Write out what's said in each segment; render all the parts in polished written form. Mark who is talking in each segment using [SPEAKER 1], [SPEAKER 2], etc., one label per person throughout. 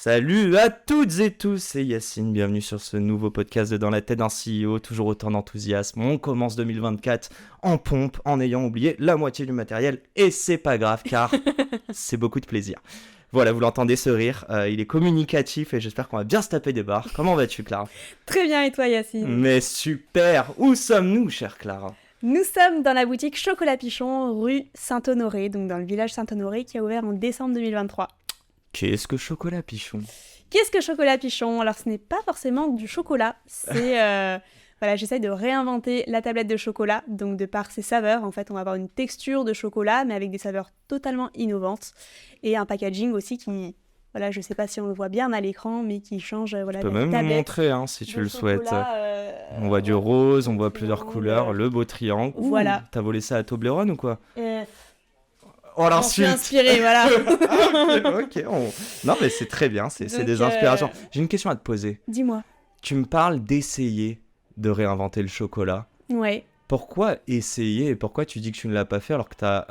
[SPEAKER 1] Salut à toutes et tous, c'est Yacine, bienvenue sur ce nouveau podcast de Dans la tête d'un CEO, toujours autant d'enthousiasme. On commence 2024 en pompe, en ayant oublié la moitié du matériel, et c'est pas grave car c'est beaucoup de plaisir. Voilà, vous l'entendez ce rire, il est communicatif et j'espère qu'on va bien se taper des barres. Comment vas-tu, Clara ?
[SPEAKER 2] Très bien, et toi, Yacine ?
[SPEAKER 1] Mais super, où sommes-nous, chère Clara ?
[SPEAKER 2] Nous sommes dans la boutique Chocolat Pichon, rue Saint-Honoré, donc dans le village Saint-Honoré, qui a ouvert en décembre 2023.
[SPEAKER 1] Qu'est-ce que Chocolat Pichon ?
[SPEAKER 2] Qu'est-ce que Chocolat Pichon ? Alors, ce n'est pas forcément du chocolat, c'est... Voilà, j'essaye de réinventer la tablette de chocolat, donc de par ses saveurs, en fait, on va avoir une texture de chocolat, mais avec des saveurs totalement innovantes, et un packaging aussi qui... Voilà, je sais pas si on le voit bien à l'écran, mais qui change voilà,
[SPEAKER 1] Tu peux
[SPEAKER 2] la
[SPEAKER 1] même nous
[SPEAKER 2] tablette
[SPEAKER 1] montrer si tu
[SPEAKER 2] de
[SPEAKER 1] le souhaites.
[SPEAKER 2] chocolat,
[SPEAKER 1] On voit du rose, on voit plusieurs
[SPEAKER 2] triangle.
[SPEAKER 1] couleurs, le beau triangle. Ouh,
[SPEAKER 2] Voilà.
[SPEAKER 1] T'as volé ça à Toblerone ou quoi ? Oh
[SPEAKER 2] J'en suis
[SPEAKER 1] l'insulte.
[SPEAKER 2] inspirée, voilà.
[SPEAKER 1] Ok, non mais c'est très bien, c'est
[SPEAKER 2] Donc,
[SPEAKER 1] des inspirations. J'ai une question à te poser.
[SPEAKER 2] Dis-moi.
[SPEAKER 1] Tu me parles d'essayer de réinventer le chocolat.
[SPEAKER 2] Ouais.
[SPEAKER 1] Pourquoi essayer et pourquoi tu dis que tu ne l'as pas fait alors que t'as,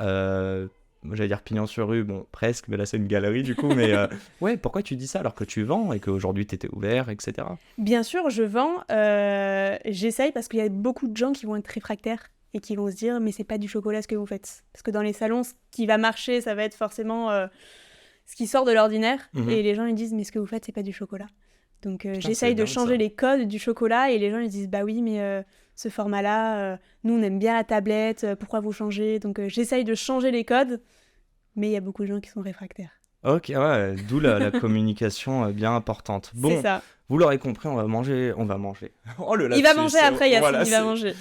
[SPEAKER 1] j'allais dire pignon sur rue, bon presque, mais là c'est une galerie du coup, mais ouais, pourquoi tu dis ça alors que tu vends et qu'aujourd'hui t'étais ouvert, etc.
[SPEAKER 2] Bien sûr, je vends, j'essaye parce qu'il y a beaucoup de gens qui vont être réfractaires et qui vont se dire mais c'est pas du chocolat ce que vous faites. Parce que dans les salons, ce qui va marcher, ça va être forcément ce qui sort de l'ordinaire et les gens ils disent mais ce que vous faites c'est pas du chocolat. Donc j'essaye de changer les codes du chocolat et les gens ils disent bah oui mais ce format-là, nous on aime bien la tablette, pourquoi vous changez ? Donc j'essaye de changer les codes, mais il y a beaucoup de gens qui sont réfractaires.
[SPEAKER 1] Ok, ouais, d'où la communication bien importante. Bon,
[SPEAKER 2] C'est ça.
[SPEAKER 1] vous l'aurez compris, on va manger. Oh le
[SPEAKER 2] Il va
[SPEAKER 1] lapsus,
[SPEAKER 2] manger après, Yacine,
[SPEAKER 1] voilà,
[SPEAKER 2] il va manger.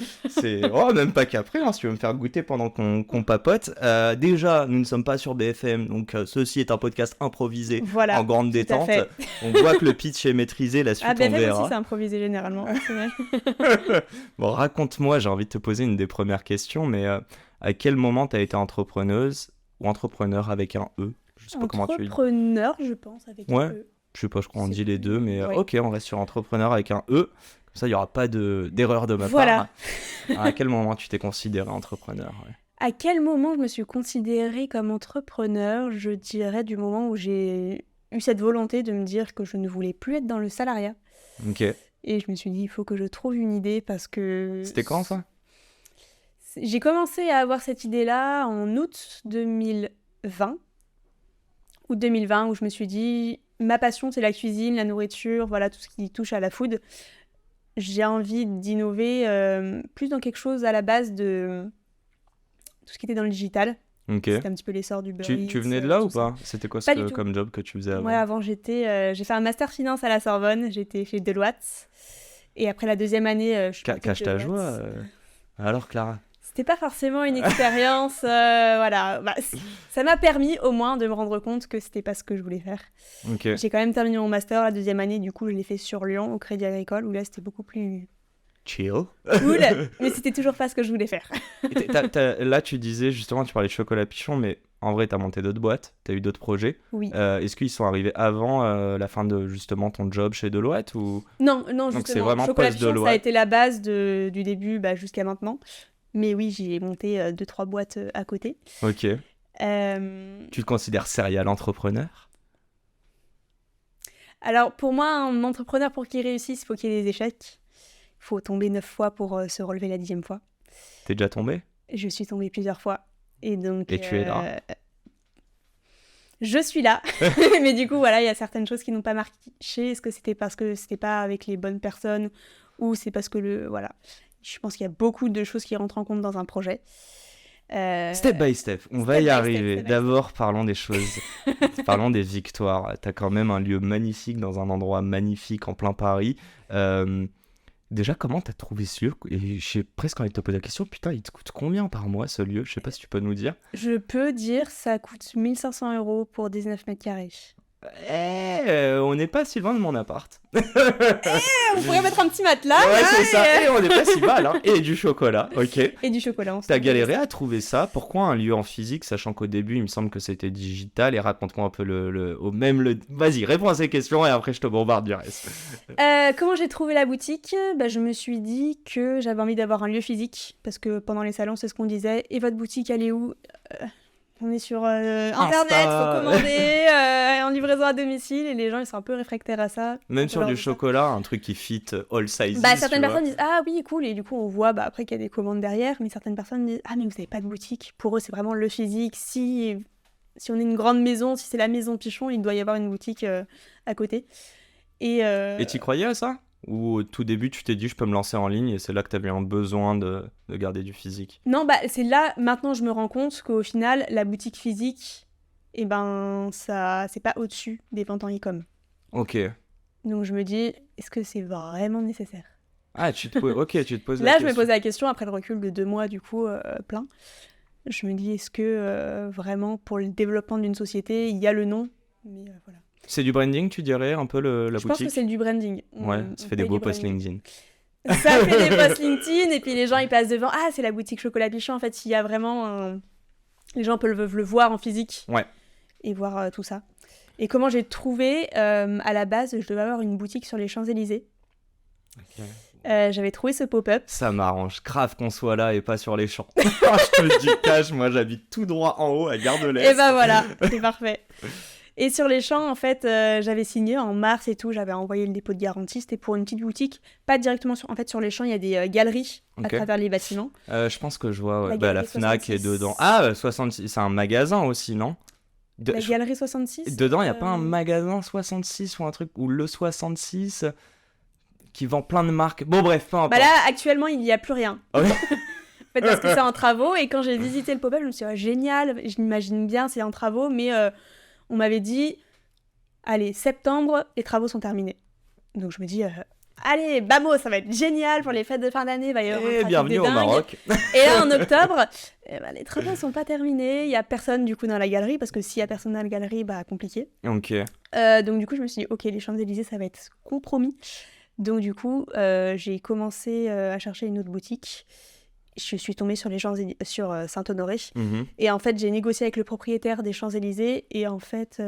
[SPEAKER 1] même pas qu'après, si tu veux me faire goûter pendant qu'on papote. Déjà, nous ne sommes pas sur BFM, donc ceci est un podcast improvisé
[SPEAKER 2] Voilà,
[SPEAKER 1] en grande
[SPEAKER 2] tout à
[SPEAKER 1] détente.
[SPEAKER 2] fait.
[SPEAKER 1] On voit que le pitch est maîtrisé, la suite
[SPEAKER 2] Ah,
[SPEAKER 1] on
[SPEAKER 2] BFM
[SPEAKER 1] verra.
[SPEAKER 2] aussi, c'est improvisé généralement, c'est vrai.
[SPEAKER 1] Bon, raconte-moi, j'ai envie de te poser une des premières questions, mais à quel moment tu as été entrepreneuse ou entrepreneur avec un E ? Je sais pas comment tu le dis.
[SPEAKER 2] Entrepreneur, je pense, avec
[SPEAKER 1] Ouais.
[SPEAKER 2] un E.
[SPEAKER 1] Je sais pas, je crois qu'on
[SPEAKER 2] C'est
[SPEAKER 1] dit les deux, mais
[SPEAKER 2] ouais.
[SPEAKER 1] ok, on reste sur entrepreneur avec un E. Comme ça, il n'y aura pas d'erreur de ma
[SPEAKER 2] Voilà.
[SPEAKER 1] part. Alors, à quel moment tu t'es considéré entrepreneur ? Ouais.
[SPEAKER 2] À quel moment je me suis considérée comme entrepreneur ? Je dirais du moment où j'ai eu cette volonté de me dire que je ne voulais plus être dans le salariat.
[SPEAKER 1] Ok.
[SPEAKER 2] Et je me suis dit, il faut que je trouve une idée parce que...
[SPEAKER 1] C'était quand ça ?
[SPEAKER 2] J'ai commencé à avoir cette idée-là en août 2020. Août 2020, où je me suis dit, ma passion c'est la cuisine, la nourriture, voilà, tout ce qui touche à la food. J'ai envie d'innover plus dans quelque chose à la base de tout ce qui était dans le digital.
[SPEAKER 1] Ok.
[SPEAKER 2] C'était un petit peu l'essor du Uber
[SPEAKER 1] Tu
[SPEAKER 2] Eats,
[SPEAKER 1] venais de là
[SPEAKER 2] tout
[SPEAKER 1] ou pas ? C'était quoi
[SPEAKER 2] Pas du tout.
[SPEAKER 1] comme job que tu faisais avant ?
[SPEAKER 2] Ouais, avant j'ai fait un master finance à la Sorbonne, j'étais chez Deloitte. Et après la deuxième année, je suis partie de
[SPEAKER 1] Cache ta
[SPEAKER 2] Deloitte.
[SPEAKER 1] joie. Alors, Clara ?
[SPEAKER 2] C'était pas forcément une expérience, voilà. Bah, ça m'a permis au moins de me rendre compte que c'était pas ce que je voulais faire.
[SPEAKER 1] Ok.
[SPEAKER 2] J'ai quand même terminé mon master la deuxième année, du coup je l'ai fait sur Lyon, au Crédit Agricole, où là c'était beaucoup plus
[SPEAKER 1] Chill.
[SPEAKER 2] cool, mais c'était toujours pas ce que je voulais faire.
[SPEAKER 1] Là, tu disais justement, tu parlais de Chocolat Pichon, mais en vrai, t'as monté d'autres boîtes, t'as eu d'autres projets.
[SPEAKER 2] Oui.
[SPEAKER 1] Est-ce qu'ils sont arrivés avant la fin de justement ton job chez Deloitte ou...
[SPEAKER 2] Non,
[SPEAKER 1] Donc,
[SPEAKER 2] justement,
[SPEAKER 1] c'est vraiment
[SPEAKER 2] Chocolat Pichon, ça a
[SPEAKER 1] post-Deloitte.
[SPEAKER 2] été la base du début jusqu'à maintenant. Mais oui, j'ai monté 2-3 boîtes à côté.
[SPEAKER 1] Ok. Tu
[SPEAKER 2] Euh,
[SPEAKER 1] te considères serial entrepreneur ?
[SPEAKER 2] Alors, pour moi, un entrepreneur, pour qu'il réussisse, il faut qu'il y ait des échecs. Il faut tomber 9 fois pour se relever la 10e fois.
[SPEAKER 1] T'es déjà tombé ?
[SPEAKER 2] Je suis tombée plusieurs fois. Et donc...
[SPEAKER 1] Et tu es là.
[SPEAKER 2] Je suis là. Mais du coup, voilà, il y a certaines choses qui n'ont pas marché. Est-ce que c'était parce que c'était pas avec les bonnes personnes ou c'est parce que voilà. Je pense qu'il y a beaucoup de choses qui rentrent en compte dans un projet.
[SPEAKER 1] Step by step, on va
[SPEAKER 2] step
[SPEAKER 1] y
[SPEAKER 2] by
[SPEAKER 1] arriver.
[SPEAKER 2] step.
[SPEAKER 1] D'abord, parlons des choses. Parlons des victoires. T'as quand même un lieu magnifique dans un endroit magnifique en plein Paris. Déjà, comment t'as trouvé ce lieu ? Et j'ai presque envie de te poser la question, putain, il te coûte combien par mois ce lieu ? Je sais pas si tu peux nous dire.
[SPEAKER 2] Je peux dire ça coûte 1 500 € pour 19 mètres carrés.
[SPEAKER 1] On n'est pas si loin de mon appart.
[SPEAKER 2] On pourrait mettre un petit matelas.
[SPEAKER 1] Ouais,
[SPEAKER 2] là,
[SPEAKER 1] c'est ça.
[SPEAKER 2] et,
[SPEAKER 1] Et on n'est pas si mal, hein. Et du chocolat, ok.
[SPEAKER 2] et du chocolat.
[SPEAKER 1] T'as galéré à trouver ça. Pourquoi un lieu en physique, sachant qu'au début, il me semble que c'était digital. Et raconte-moi un peu Vas-y, réponds à ces questions et après je te bombarde du reste.
[SPEAKER 2] Comment j'ai trouvé la boutique ? Je me suis dit que j'avais envie d'avoir un lieu physique parce que pendant les salons, c'est ce qu'on disait. Et votre boutique, elle est où ? on est sur Internet, faut commander, en livraison à domicile, et les gens, ils sont un peu réfractaires à ça.
[SPEAKER 1] Même sur du chocolat, un truc qui fit all sizes.
[SPEAKER 2] Certaines personnes disent ah oui, cool, et du coup, on voit après qu'il y a des commandes derrière, mais certaines personnes disent ah, mais vous n'avez pas de boutique. Pour eux, c'est vraiment le physique. Si on est une grande maison, si c'est la maison Pichon, il doit y avoir une boutique à côté. Et
[SPEAKER 1] t'y croyais à ça ? Ou au tout début, tu t'es dit, je peux me lancer en ligne et c'est là que tu avais un besoin de garder du physique ?
[SPEAKER 2] Non, c'est là, maintenant, je me rends compte qu'au final, la boutique physique, ça, c'est pas au-dessus des ventes en e-com.
[SPEAKER 1] Ok.
[SPEAKER 2] Donc, je me dis, est-ce que c'est vraiment nécessaire ?
[SPEAKER 1] Ah, tu te poses la question.
[SPEAKER 2] Là, je me pose la question, après le recul de 2 mois, du coup, plein. Je me dis, est-ce que vraiment, pour le développement d'une société, il y a le nom ? Mais voilà.
[SPEAKER 1] C'est du branding, tu dirais, un peu la boutique ?
[SPEAKER 2] Je pense que c'est du branding.
[SPEAKER 1] Ouais, ça fait des beaux posts LinkedIn.
[SPEAKER 2] Ça fait des posts LinkedIn, et puis les gens, ils passent devant. Ah, c'est la boutique Chocolat Pichon. En fait, il y a vraiment les gens peuvent le voir en physique.
[SPEAKER 1] Ouais.
[SPEAKER 2] Et voir tout ça. Et comment j'ai trouvé, à la base, je devais avoir une boutique sur les Champs-Élysées.
[SPEAKER 1] Ok.
[SPEAKER 2] J'avais trouvé ce pop-up.
[SPEAKER 1] Ça m'arrange grave qu'on soit là et pas sur les champs. Je te le dis cash, moi j'habite tout droit en haut à Gare de l'Est.
[SPEAKER 2] Et voilà, c'est parfait. Et sur les champs, en fait, j'avais signé en mars et tout, j'avais envoyé le dépôt de garantie. C'était pour une petite boutique, pas directement sur... En fait, sur les champs, il y a des galeries à travers les bâtiments.
[SPEAKER 1] Je pense que je vois, la Fnac
[SPEAKER 2] 66.
[SPEAKER 1] est dedans. Ah, 66, c'est un magasin aussi, non ?
[SPEAKER 2] La galerie 66.
[SPEAKER 1] Dedans, il n'y a pas un magasin 66 ou un truc, ou le 66 qui vend plein de marques. Bon, bref, peu importe.
[SPEAKER 2] Là, actuellement, il n'y a plus rien.
[SPEAKER 1] Ah ouais.
[SPEAKER 2] En fait, parce que c'est en travaux, et quand j'ai visité le pop-up, je me suis dit, génial, je m'imagine bien, c'est en travaux, mais on m'avait dit, allez, septembre, les travaux sont terminés. Donc je me dis, allez, bamo, ça va être génial pour les fêtes de fin d'année, il va y avoir un trafic
[SPEAKER 1] bienvenue
[SPEAKER 2] de
[SPEAKER 1] au
[SPEAKER 2] dingue.
[SPEAKER 1] Maroc.
[SPEAKER 2] Et là, en octobre, les travaux sont pas terminés, il y a personne du coup dans la galerie, parce que s'il y a personne dans la galerie, compliqué.
[SPEAKER 1] Ok.
[SPEAKER 2] Donc du coup, je me suis dit, ok, les Champs-Élysées, ça va être compromis. Donc du coup, j'ai commencé à chercher une autre boutique. Je suis tombée sur sur Saint-Honoré.
[SPEAKER 1] Mm-hmm.
[SPEAKER 2] Et en fait, j'ai négocié avec le propriétaire des Champs-Élysées. Et en fait...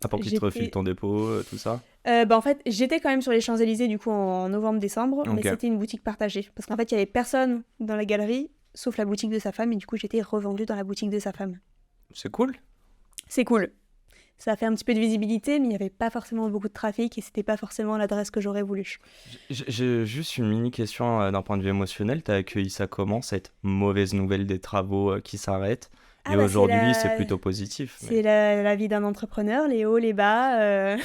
[SPEAKER 1] pour qu'il te refile ton dépôt, tout ça ?
[SPEAKER 2] En fait, j'étais quand même sur les Champs-Élysées du coup en novembre-décembre. Mais c'était une boutique partagée. Parce qu'en fait, il n'y avait personne dans la galerie, sauf la boutique de sa femme. Et du coup, j'étais revendue dans la boutique de sa femme.
[SPEAKER 1] C'est cool.
[SPEAKER 2] C'est cool. Ça a fait un petit peu de visibilité, mais il n'y avait pas forcément beaucoup de trafic et c'était pas forcément l'adresse que j'aurais voulu.
[SPEAKER 1] J'ai juste une mini question d'un point de vue émotionnel. T'as accueilli ça comment, cette mauvaise nouvelle des travaux qui s'arrêtent ? Et aujourd'hui, c'est plutôt positif.
[SPEAKER 2] C'est la vie d'un entrepreneur, les hauts, les bas.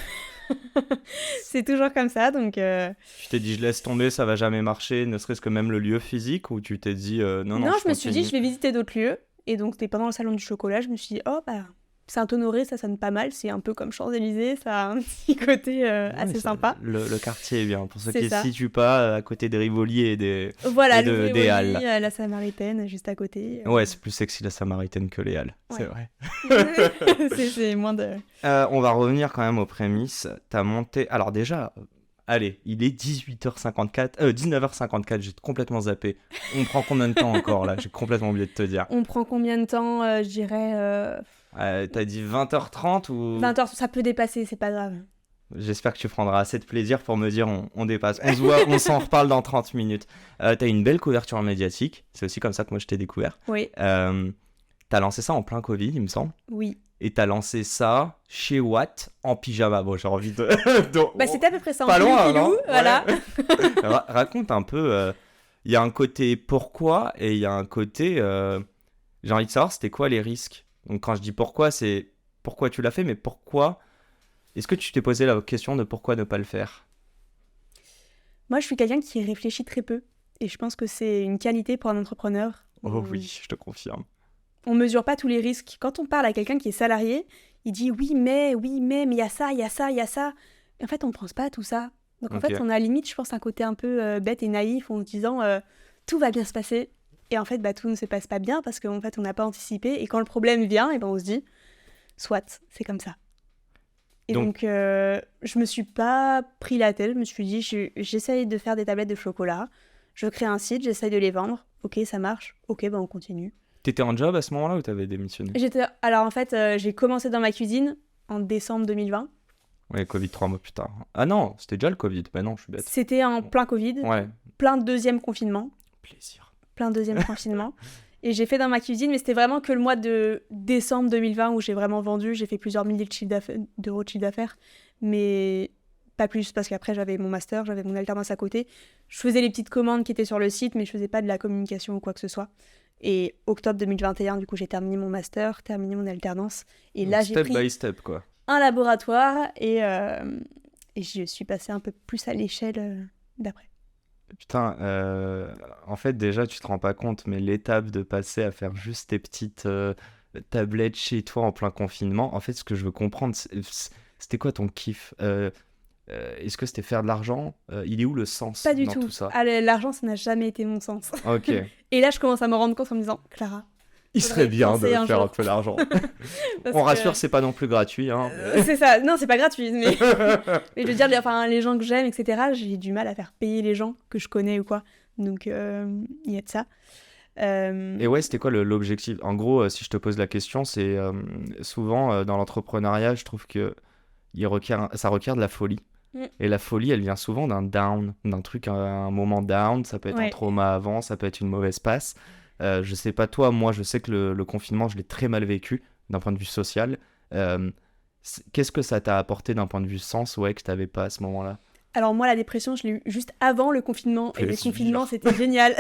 [SPEAKER 2] C'est toujours comme ça, donc...
[SPEAKER 1] Tu t'es dit, je laisse tomber, ça va jamais marcher, ne serait-ce que même le lieu physique, ou tu t'es dit, non,
[SPEAKER 2] je me suis dit, je vais visiter d'autres lieux. Et donc, c'était pendant le salon du chocolat, je me suis dit, Saint-Honoré, ça sonne pas mal, c'est un peu comme Champs-Élysées, ça a un petit côté assez sympa.
[SPEAKER 1] Le quartier est bien, pour ceux qui ne se situent pas, à côté des Rivoli et des
[SPEAKER 2] des
[SPEAKER 1] Halles.
[SPEAKER 2] La Samaritaine, juste à côté.
[SPEAKER 1] Ouais, c'est plus sexy la Samaritaine que les Halles, c'est vrai.
[SPEAKER 2] c'est moins de...
[SPEAKER 1] on va revenir quand même aux prémices. T'as monté... Alors déjà... Allez, il est 19h54, j'ai complètement zappé. On prend combien de temps encore là ? J'ai complètement oublié de te dire.
[SPEAKER 2] On prend combien de temps Je dirais...
[SPEAKER 1] T'as dit 20h30 ou...
[SPEAKER 2] 20h, ça peut dépasser, c'est pas grave.
[SPEAKER 1] J'espère que tu prendras assez de plaisir pour me dire on dépasse. On se voit, on s'en reparle dans 30 minutes. T'as une belle couverture médiatique, c'est aussi comme ça que moi je t'ai découvert.
[SPEAKER 2] Oui.
[SPEAKER 1] T'as lancé ça en plein Covid, il me semble.
[SPEAKER 2] Oui.
[SPEAKER 1] Et t'as lancé ça chez Watt en pyjama. Bon, j'ai envie de...
[SPEAKER 2] c'était à peu près ça.
[SPEAKER 1] Pas loin, non ?
[SPEAKER 2] Voilà.
[SPEAKER 1] Ouais. Raconte un peu. Il y a un côté pourquoi et il y a un côté... J'ai envie de savoir, c'était quoi les risques ? Donc quand je dis pourquoi, c'est pourquoi tu l'as fait, mais pourquoi... Est-ce que tu t'es posé la question de pourquoi ne pas le faire ?
[SPEAKER 2] Moi, je suis quelqu'un qui réfléchit très peu. Et je pense que c'est une qualité pour un entrepreneur.
[SPEAKER 1] Oh oui, je te confirme.
[SPEAKER 2] On mesure pas tous les risques. Quand on parle à quelqu'un qui est salarié, il dit oui mais il y a ça, il y a ça, il y a ça. Et en fait, on ne pense pas à tout ça. Donc en fait, on a limite, je pense, un côté un peu bête et naïf en se disant tout va bien se passer. Et en fait, tout ne se passe pas bien parce qu'en fait, on n'a pas anticipé. Et quand le problème vient, et on se dit soit, c'est comme ça. Et donc je me suis pas pris la tête. Je me suis dit j'essaye de faire des tablettes de chocolat. Je crée un site, j'essaye de les vendre. Ok, ça marche. Ok, on continue.
[SPEAKER 1] T'étais en job à ce moment-là ou t'avais démissionné ?
[SPEAKER 2] Alors en fait, j'ai commencé dans ma cuisine en décembre 2020.
[SPEAKER 1] Ouais, Covid 3 mois plus tard. Ah non, c'était déjà le Covid. Bah non, je suis bête.
[SPEAKER 2] C'était en plein Covid.
[SPEAKER 1] Ouais.
[SPEAKER 2] Plein de deuxième confinement.
[SPEAKER 1] Plaisir.
[SPEAKER 2] Plein de deuxième confinement. Et j'ai fait dans ma cuisine, mais c'était vraiment que le mois de décembre 2020 où j'ai vraiment vendu. J'ai fait plusieurs milliers d'euros de chiffre d'affaires, mais pas plus, parce qu'après j'avais mon master, j'avais mon alternance à côté. Je faisais les petites commandes qui étaient sur le site, mais je faisais pas de la communication ou quoi que ce soit. Et octobre 2021, du coup, j'ai terminé mon master, terminé mon alternance. Et
[SPEAKER 1] Donc,
[SPEAKER 2] là, j'ai
[SPEAKER 1] step
[SPEAKER 2] pris
[SPEAKER 1] by step, quoi.
[SPEAKER 2] un laboratoire et je suis passée un peu plus à l'échelle d'après.
[SPEAKER 1] Putain, en fait, déjà, tu te rends pas compte, mais l'étape de passer à faire juste tes petites tablettes chez toi en plein confinement, en fait, ce que je veux comprendre, c'était quoi ton kiff? Est-ce que c'était faire de l'argent? Il est où le sens
[SPEAKER 2] Pas du
[SPEAKER 1] dans
[SPEAKER 2] tout.
[SPEAKER 1] tout ça?
[SPEAKER 2] Ah, l'argent, ça n'a jamais été mon sens.
[SPEAKER 1] Ok.
[SPEAKER 2] Et là, je commence à me rendre compte en me disant, Clara,
[SPEAKER 1] Il
[SPEAKER 2] faudrait
[SPEAKER 1] serait bien de
[SPEAKER 2] penser un
[SPEAKER 1] faire un
[SPEAKER 2] jour.
[SPEAKER 1] peu d'argent.
[SPEAKER 2] parce
[SPEAKER 1] On
[SPEAKER 2] que-
[SPEAKER 1] rassure, c'est pas non plus gratuit, hein.
[SPEAKER 2] C'est ça. Non, c'est pas gratuit, mais... mais je veux dire, les gens que j'aime, etc., j'ai du mal à faire payer les gens que je connais ou quoi. Donc, il y a de ça.
[SPEAKER 1] Et ouais, c'était quoi l'objectif? En gros, si je te pose la question, c'est souvent dans l'entrepreneuriat, je trouve que ça requiert de la folie.
[SPEAKER 2] Mm.
[SPEAKER 1] Et la folie, elle vient souvent d'un down, d'un truc, un moment down. Ça peut être un
[SPEAKER 2] Ouais.
[SPEAKER 1] trauma avant, ça peut être une mauvaise passe. Je sais pas toi, moi, je sais que le confinement, je l'ai très mal vécu d'un point de vue social. Qu'est-ce que ça t'a apporté d'un point de vue sens, ouais, que t'avais pas à ce moment-là?
[SPEAKER 2] Alors moi, la dépression, je l'ai eu juste avant le confinement. Et le
[SPEAKER 1] Plaisir.
[SPEAKER 2] confinement, c'était génial.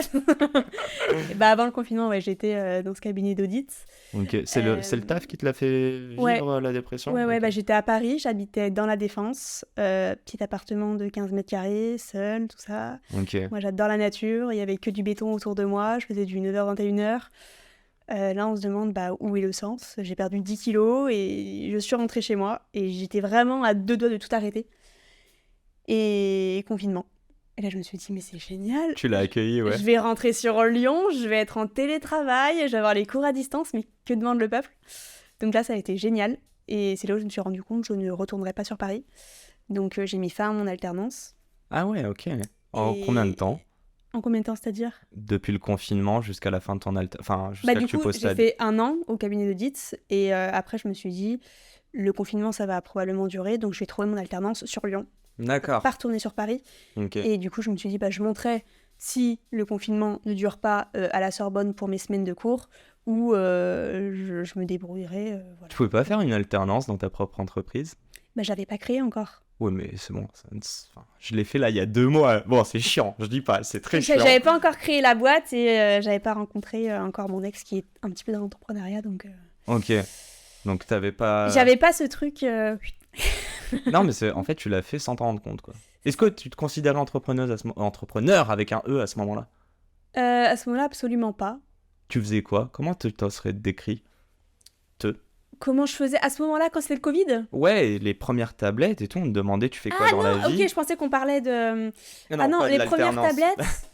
[SPEAKER 2] Et bah, avant le confinement, ouais, j'étais dans ce cabinet d'audit.
[SPEAKER 1] Ok, c'est le taf qui te l'a fait vivre,
[SPEAKER 2] Ouais.
[SPEAKER 1] la dépression?
[SPEAKER 2] Ouais,
[SPEAKER 1] Ok.
[SPEAKER 2] bah, j'étais à Paris, j'habitais dans la Défense. Petit appartement de 15 mètres carrés, seul, tout ça.
[SPEAKER 1] Ok.
[SPEAKER 2] Moi, j'adore la nature, il y avait que du béton autour de moi. Je faisais du 9h, 21h. Là, on se demande bah, où est le sens. J'ai perdu 10 kilos et je suis rentrée chez moi. Et j'étais vraiment à 2 doigts de tout arrêter. Et confinement. Et là, je me suis dit, mais c'est génial.
[SPEAKER 1] Tu l'as accueilli, ouais.
[SPEAKER 2] Je vais rentrer sur Lyon, je vais être en télétravail, je vais avoir les cours à distance, mais que demande le peuple? Donc là, ça a été génial. Et c'est là où je me suis rendu compte que je ne retournerai pas sur Paris. Donc j'ai mis fin à mon alternance.
[SPEAKER 1] Ah ouais, ok. En
[SPEAKER 2] Et-
[SPEAKER 1] combien de temps?
[SPEAKER 2] En combien de temps, c'est-à-dire?
[SPEAKER 1] Depuis le confinement jusqu'à la fin de ton enfin,
[SPEAKER 2] Bah,
[SPEAKER 1] jusqu'à
[SPEAKER 2] du
[SPEAKER 1] que tu
[SPEAKER 2] coup,
[SPEAKER 1] poses
[SPEAKER 2] j'ai
[SPEAKER 1] ta...
[SPEAKER 2] fait 1 an au cabinet d'audit. Et après, je me suis dit, le confinement, ça va probablement durer. Donc je vais trouver mon alternance sur Lyon.
[SPEAKER 1] D'accord.
[SPEAKER 2] Pas retourner sur Paris.
[SPEAKER 1] Ok.
[SPEAKER 2] Et du coup, je me suis dit, bah, je monterai si le confinement ne dure pas à la Sorbonne pour mes semaines de cours, ou je me débrouillerai. Voilà.
[SPEAKER 1] Tu pouvais pas faire une alternance dans ta propre entreprise?
[SPEAKER 2] Bah, j'avais pas créé encore.
[SPEAKER 1] Ouais, mais c'est bon. Enfin, je l'ai fait là il y a 2 mois. Bon, c'est chiant, je dis pas, c'est très chiant.
[SPEAKER 2] J'avais pas encore créé la boîte et j'avais pas rencontré encore mon ex qui est un petit peu dans l'entrepreneuriat, donc
[SPEAKER 1] Ok. Donc t'avais pas...
[SPEAKER 2] j'avais pas ce truc.
[SPEAKER 1] Non, mais en fait, tu l'as fait sans t'en rendre compte, quoi. Est-ce que tu te considérais entrepreneur avec un E à ce moment-là?
[SPEAKER 2] À ce moment-là, absolument pas.
[SPEAKER 1] Tu faisais quoi? Comment t'en serais décrit?
[SPEAKER 2] Comment je faisais à ce moment-là quand c'était le Covid?
[SPEAKER 1] Ouais, les premières tablettes et tout, on te demandait tu fais quoi dans la vie?
[SPEAKER 2] Ok, je pensais qu'on parlait de.
[SPEAKER 1] Non,
[SPEAKER 2] non,
[SPEAKER 1] pas de
[SPEAKER 2] les premières
[SPEAKER 1] l'alternance.
[SPEAKER 2] tablettes.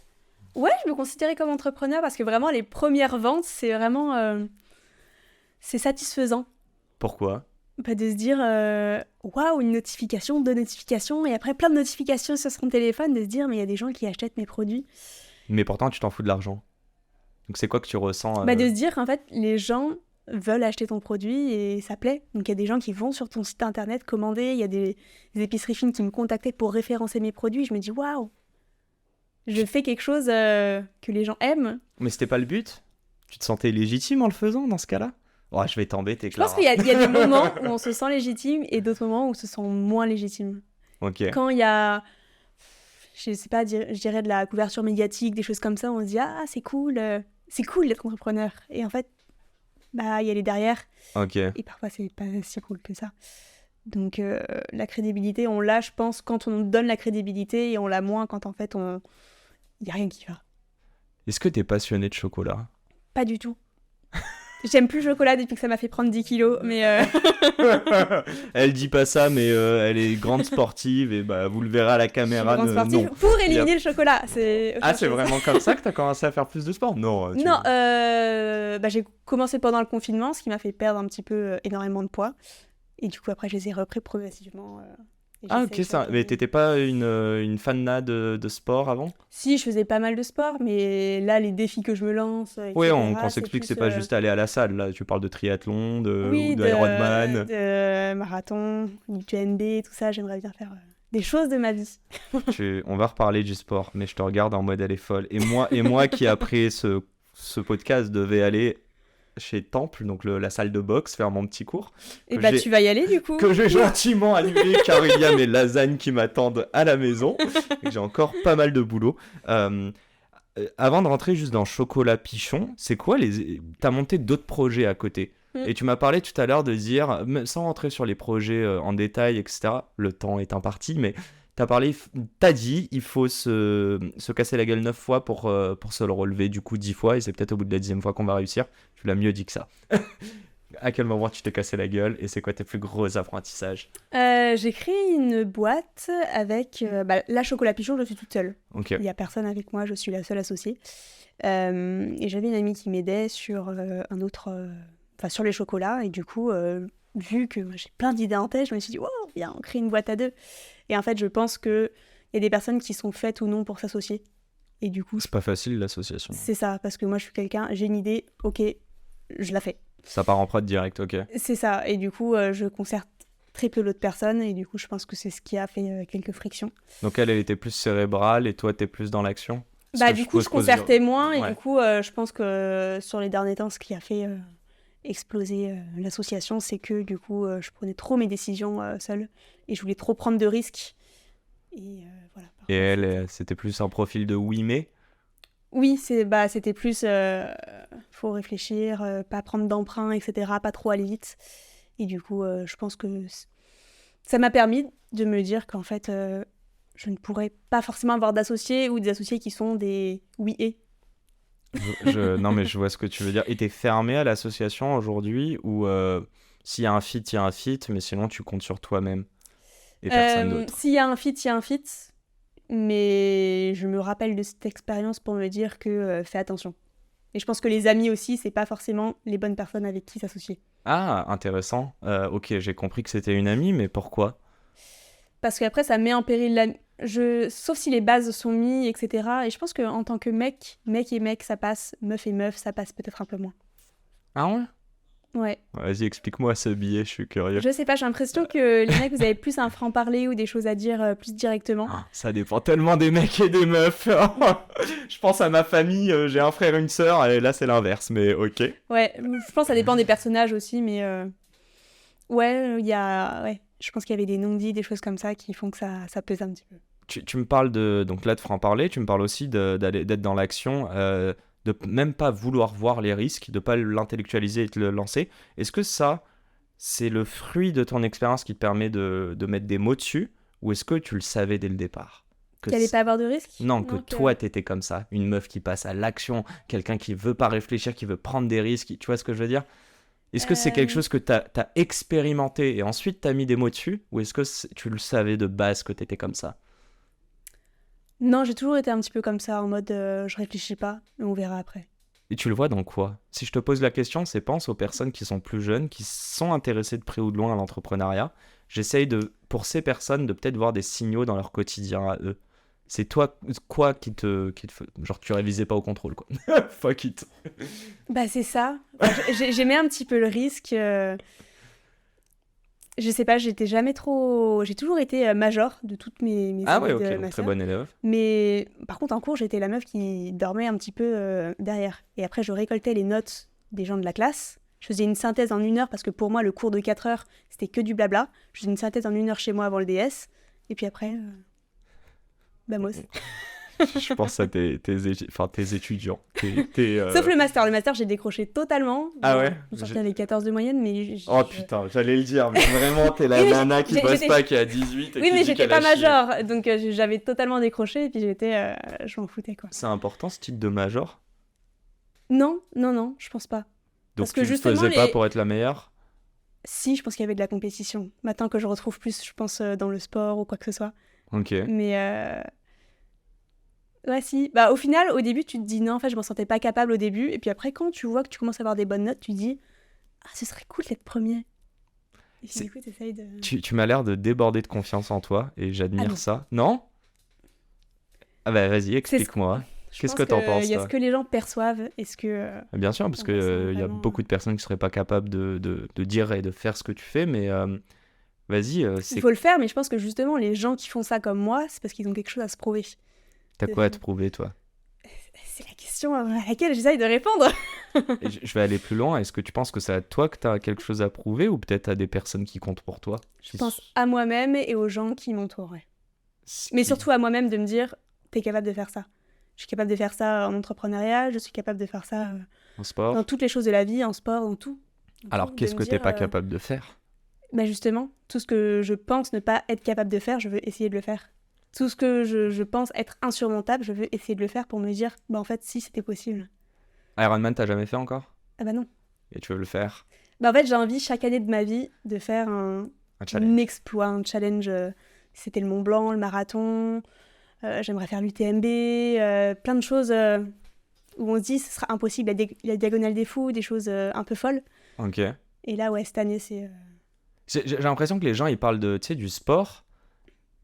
[SPEAKER 2] Ouais, je me considérais comme entrepreneur parce que vraiment, les premières ventes, c'est vraiment. C'est satisfaisant.
[SPEAKER 1] Pourquoi?
[SPEAKER 2] Bah, de se dire, waouh, une notification, 2 notifications, et après plein de notifications sur son téléphone, de se dire, mais il y a des gens qui achètent mes produits.
[SPEAKER 1] Mais pourtant, tu t'en fous de l'argent. Donc c'est quoi que tu ressens
[SPEAKER 2] Bah, de se dire qu'en fait, les gens veulent acheter ton produit et ça plaît. Donc il y a des gens qui vont sur ton site internet commander, il y a des épiceries fines qui me contactaient pour référencer mes produits. Je me dis, waouh, je fais quelque chose que les gens aiment.
[SPEAKER 1] Mais c'était pas le but? Tu te sentais légitime en le faisant dans ce cas-là? Oh, je vais t'embêter,
[SPEAKER 2] Je pense
[SPEAKER 1] Clara.
[SPEAKER 2] qu'il y a des moments où on se sent légitime et d'autres moments où on se sent moins légitime.
[SPEAKER 1] Ok.
[SPEAKER 2] Quand il y a, je sais pas, je dirais de la couverture médiatique, des choses comme ça, on se dit, ah, c'est cool d'être entrepreneur. Et en fait, bah, il y a les derrière.
[SPEAKER 1] Ok.
[SPEAKER 2] Et parfois, c'est pas si cool que ça. Donc, la crédibilité, on l'a, je pense, quand on donne la crédibilité et on l'a moins quand, en fait, il n'y a rien qui va.
[SPEAKER 1] Est-ce que t'es passionné de chocolat?
[SPEAKER 2] Pas du tout. J'aime plus le chocolat depuis que ça m'a fait prendre 10 kilos, mais...
[SPEAKER 1] Elle dit pas ça, mais elle est grande sportive et bah vous le verrez à la caméra.
[SPEAKER 2] grande sportive
[SPEAKER 1] Non.
[SPEAKER 2] pour éliminer le chocolat. C'est
[SPEAKER 1] Ah, c'est vraiment comme ça que t'as commencé à faire plus de sport? Non.
[SPEAKER 2] Non, bah, j'ai commencé pendant le confinement, ce qui m'a fait perdre un petit peu énormément de poids. Et du coup, après, je les ai repris progressivement. Et
[SPEAKER 1] Ah,
[SPEAKER 2] j'essaie
[SPEAKER 1] ok, ça.
[SPEAKER 2] de-
[SPEAKER 1] Mais t'étais pas une fan de sport avant?
[SPEAKER 2] Si, je faisais pas mal de sport, mais là, les défis que je me lance,
[SPEAKER 1] Oui,
[SPEAKER 2] etc.,
[SPEAKER 1] qu'on s'explique, c'est
[SPEAKER 2] plus,
[SPEAKER 1] pas juste aller à la salle. Là, tu parles de triathlon,
[SPEAKER 2] oui,
[SPEAKER 1] ou de Ironman.
[SPEAKER 2] de marathon, du TNB, tout ça, j'aimerais bien faire des choses de ma vie.
[SPEAKER 1] On va reparler du sport, mais je te regarde en mode elle est folle. Et moi qui après ce ce podcast devait aller chez Temple, donc la salle de boxe, faire mon petit cours.
[SPEAKER 2] Et
[SPEAKER 1] que
[SPEAKER 2] bah
[SPEAKER 1] j'ai-
[SPEAKER 2] tu vas y aller du coup.
[SPEAKER 1] Que j'ai gentiment annulé car il y a mes lasagnes qui m'attendent à la maison. Et que j'ai encore pas mal de boulot. Avant de rentrer juste dans Chocolat Pichon, c'est quoi t'as monté d'autres projets à côté? Et tu m'as parlé tout à l'heure de dire, sans rentrer sur les projets en détail, etc., le temps est imparti, mais t'as dit, il faut se casser la gueule 9 fois pour se le relever, du coup 10 fois, et c'est peut-être au bout de la 10e fois qu'on va réussir. Tu l'as mieux dit que ça. À quel moment tu t'es cassé la gueule et c'est quoi tes plus gros apprentissages?
[SPEAKER 2] J'ai créé une boîte avec la Chocolat Pichon, je suis toute seule.
[SPEAKER 1] Ok.
[SPEAKER 2] Il n'y a personne avec moi, je suis la seule associée. Et j'avais une amie qui m'aidait sur sur les chocolats. Et du coup, vu que j'ai plein d'idées en tête, je me suis dit, wow, viens, on crée une boîte à deux. Et en fait, je pense qu'il y a des personnes qui sont faites ou non pour s'associer. Et du coup,
[SPEAKER 1] C'est pas facile l'association.
[SPEAKER 2] c'est ça, parce que moi, je suis quelqu'un, j'ai une idée, ok, je la fais.
[SPEAKER 1] Ça part en prod direct, ok.
[SPEAKER 2] C'est ça. Et du coup, je concerte très peu l'autre personne. Et du coup, je pense que c'est ce qui a fait quelques frictions.
[SPEAKER 1] Donc elle était plus cérébrale et toi t'es plus dans l'action? Parce que
[SPEAKER 2] Du coup, je
[SPEAKER 1] suppose
[SPEAKER 2] concertais moins. Et
[SPEAKER 1] Ouais.
[SPEAKER 2] du coup, je pense que sur les derniers temps, ce qui a fait exploser l'association, c'est que du coup, je prenais trop mes décisions seule. Et je voulais trop prendre de risques. Et voilà.
[SPEAKER 1] Et elle, c'était plus un profil de oui mais?
[SPEAKER 2] Oui, c'était plus faut réfléchir, pas prendre d'emprunt, etc., pas trop aller vite. Et du coup, je pense que ça m'a permis de me dire qu'en fait, je ne pourrais pas forcément avoir d'associés ou des associés qui sont des oui et.
[SPEAKER 1] Non mais je vois ce que tu veux dire. Et t'es fermé à l'association aujourd'hui ou s'il y a un fit, il y a un fit, mais sinon tu comptes sur toi-même et personne d'autre?
[SPEAKER 2] S'il y a un fit, il y a un fit. Mais je me rappelle de cette expérience pour me dire que fais attention. Et je pense que les amis aussi, c'est pas forcément les bonnes personnes avec qui s'associer.
[SPEAKER 1] Ah, intéressant. Ok, j'ai compris que c'était une amie, mais pourquoi?
[SPEAKER 2] Parce qu'après, ça met en péril sauf si les bases sont mises, etc. Et je pense qu'en tant que mec et mec, ça passe. Meuf et meuf, ça passe peut-être un peu moins.
[SPEAKER 1] Ah ouais?
[SPEAKER 2] Ouais.
[SPEAKER 1] Vas-y, explique-moi ce billet, je suis curieux.
[SPEAKER 2] Je sais pas, j'ai l'impression que les mecs, vous avez plus un franc-parler ou des choses à dire plus directement.
[SPEAKER 1] Ah, ça dépend tellement des mecs et des meufs. Je pense à ma famille, j'ai un frère et une sœur, et là c'est l'inverse, mais ok.
[SPEAKER 2] Ouais, je pense que ça dépend des personnages aussi, mais ouais, ouais, je pense qu'il y avait des non-dits, des choses comme ça qui font que ça pèse un petit peu.
[SPEAKER 1] Tu me parles donc là de franc-parler, tu me parles aussi d'être dans l'action, de même pas vouloir voir les risques, de pas l'intellectualiser et te le lancer. Est-ce que ça, c'est le fruit de ton expérience qui te permet de mettre des mots dessus, ou est-ce que tu le savais dès le départ?
[SPEAKER 2] Qu'il allait pas avoir de risque?
[SPEAKER 1] Non, que toi t'étais comme ça, une meuf qui passe à l'action, quelqu'un qui veut pas réfléchir, qui veut prendre des risques, tu vois ce que je veux dire? Est-ce que c'est quelque chose que t'as expérimenté et ensuite t'as mis des mots dessus, ou est-ce que tu le savais de base que t'étais comme ça?
[SPEAKER 2] Non, j'ai toujours été un petit peu comme ça, en mode je réfléchis pas, mais on verra après.
[SPEAKER 1] Et tu le vois dans quoi? Si je te pose la question, c'est pense aux personnes qui sont plus jeunes, qui sont intéressées de près ou de loin à l'entrepreneuriat. J'essaye pour ces personnes, de peut-être voir des signaux dans leur quotidien à eux. C'est toi, quoi qui te genre tu révisais pas au contrôle, quoi. Fuck it.
[SPEAKER 2] Bah c'est ça. J'aimais un petit peu le risque. Je sais pas, j'étais jamais trop... J'ai toujours été major de toutes mes
[SPEAKER 1] Ah
[SPEAKER 2] années
[SPEAKER 1] ouais, ok,
[SPEAKER 2] de
[SPEAKER 1] donc
[SPEAKER 2] ma
[SPEAKER 1] très
[SPEAKER 2] sœur.
[SPEAKER 1] bonne élève.
[SPEAKER 2] Mais par contre, en cours, j'étais la meuf qui dormait un petit peu derrière. Et après, je récoltais les notes des gens de la classe. Je faisais une synthèse en 1 heure parce que pour moi, le cours de 4 heures, c'était que du blabla. Je faisais une synthèse en 1 heure chez moi avant le DS. Et puis après, Bamos.
[SPEAKER 1] Je pense à tes étudiants.
[SPEAKER 2] Sauf le master. Le master, j'ai décroché totalement.
[SPEAKER 1] Ah ouais?
[SPEAKER 2] Je sortais avec 14 de moyenne, mais...
[SPEAKER 1] Oh putain, j'allais le dire, mais vraiment, t'es la
[SPEAKER 2] Oui, mais
[SPEAKER 1] nana qui bosse
[SPEAKER 2] j'étais-
[SPEAKER 1] pas, qui a 18 et
[SPEAKER 2] Oui,
[SPEAKER 1] qui
[SPEAKER 2] mais
[SPEAKER 1] dit
[SPEAKER 2] j'étais
[SPEAKER 1] qu'elle
[SPEAKER 2] pas
[SPEAKER 1] a chié.
[SPEAKER 2] major. Donc j'avais totalement décroché et puis je m'en foutais, quoi.
[SPEAKER 1] C'est important ce titre de major?
[SPEAKER 2] Non, je pense pas.
[SPEAKER 1] Donc
[SPEAKER 2] Parce que
[SPEAKER 1] tu le
[SPEAKER 2] justement,
[SPEAKER 1] faisais pas pour être la meilleure?
[SPEAKER 2] Si, je pense qu'il y avait de la compétition. Maintenant que je retrouve plus, je pense, dans le sport ou quoi que ce soit.
[SPEAKER 1] Ok.
[SPEAKER 2] Mais ouais, si. Bah, au final, au début, tu te dis non, en fait, je m'en sentais pas capable au début. Et puis après, quand tu vois que tu commences à avoir des bonnes notes, tu te dis ah, ce serait cool d'être premier. Et puis, du coup, t'essayes de...
[SPEAKER 1] Tu m'as l'air de déborder de confiance en toi et j'admire
[SPEAKER 2] non.
[SPEAKER 1] ça. Non? Ah bah vas-y, explique-moi. Qu'est-ce que t'en penses,
[SPEAKER 2] Il y a
[SPEAKER 1] toi?
[SPEAKER 2] ce que les gens perçoivent et ce que...
[SPEAKER 1] Bien sûr, parce
[SPEAKER 2] on
[SPEAKER 1] que
[SPEAKER 2] ressent
[SPEAKER 1] il y a
[SPEAKER 2] vraiment,
[SPEAKER 1] beaucoup de personnes qui seraient pas capables de dire et de faire ce que tu fais, mais vas-y,
[SPEAKER 2] Il faut le faire, mais je pense que justement, les gens qui font ça comme moi, c'est parce qu'ils ont quelque chose à se prouver.
[SPEAKER 1] t'as quoi à te prouver, toi?
[SPEAKER 2] C'est la question. question à laquelle j'essaye de répondre.
[SPEAKER 1] Et je vais aller plus loin. Est-ce que tu penses que c'est à toi que tu as quelque chose à prouver ou peut-être à des personnes qui comptent pour toi?
[SPEAKER 2] Je pense à moi-même et aux gens qui m'entourent. Ouais. Mais surtout à moi-même de me dire, t'es capable de faire ça. Je suis capable de faire ça en entrepreneuriat, je suis capable de faire ça
[SPEAKER 1] en sport.
[SPEAKER 2] dans toutes les choses de la vie, en sport, dans tout.
[SPEAKER 1] Alors, qu'est-ce que t'es pas capable de faire?
[SPEAKER 2] Bah justement, tout ce que je pense ne pas être capable de faire, je veux essayer de le faire. Tout ce que je pense être insurmontable, je veux essayer de le faire pour me dire, bah en fait, si, c'était possible.
[SPEAKER 1] Ironman, t'as jamais fait encore?
[SPEAKER 2] Ah bah non.
[SPEAKER 1] Et tu veux le faire?
[SPEAKER 2] Bah en fait, j'ai envie chaque année de ma vie de faire un exploit, un challenge. C'était le Mont Blanc, le marathon. J'aimerais faire l'UTMB, plein de choses où on se dit ce sera impossible, la diagonale des fous, des choses un peu folles.
[SPEAKER 1] Ok.
[SPEAKER 2] Et là, ouais, cette année, c'est...
[SPEAKER 1] J'ai l'impression que les gens, ils parlent du sport,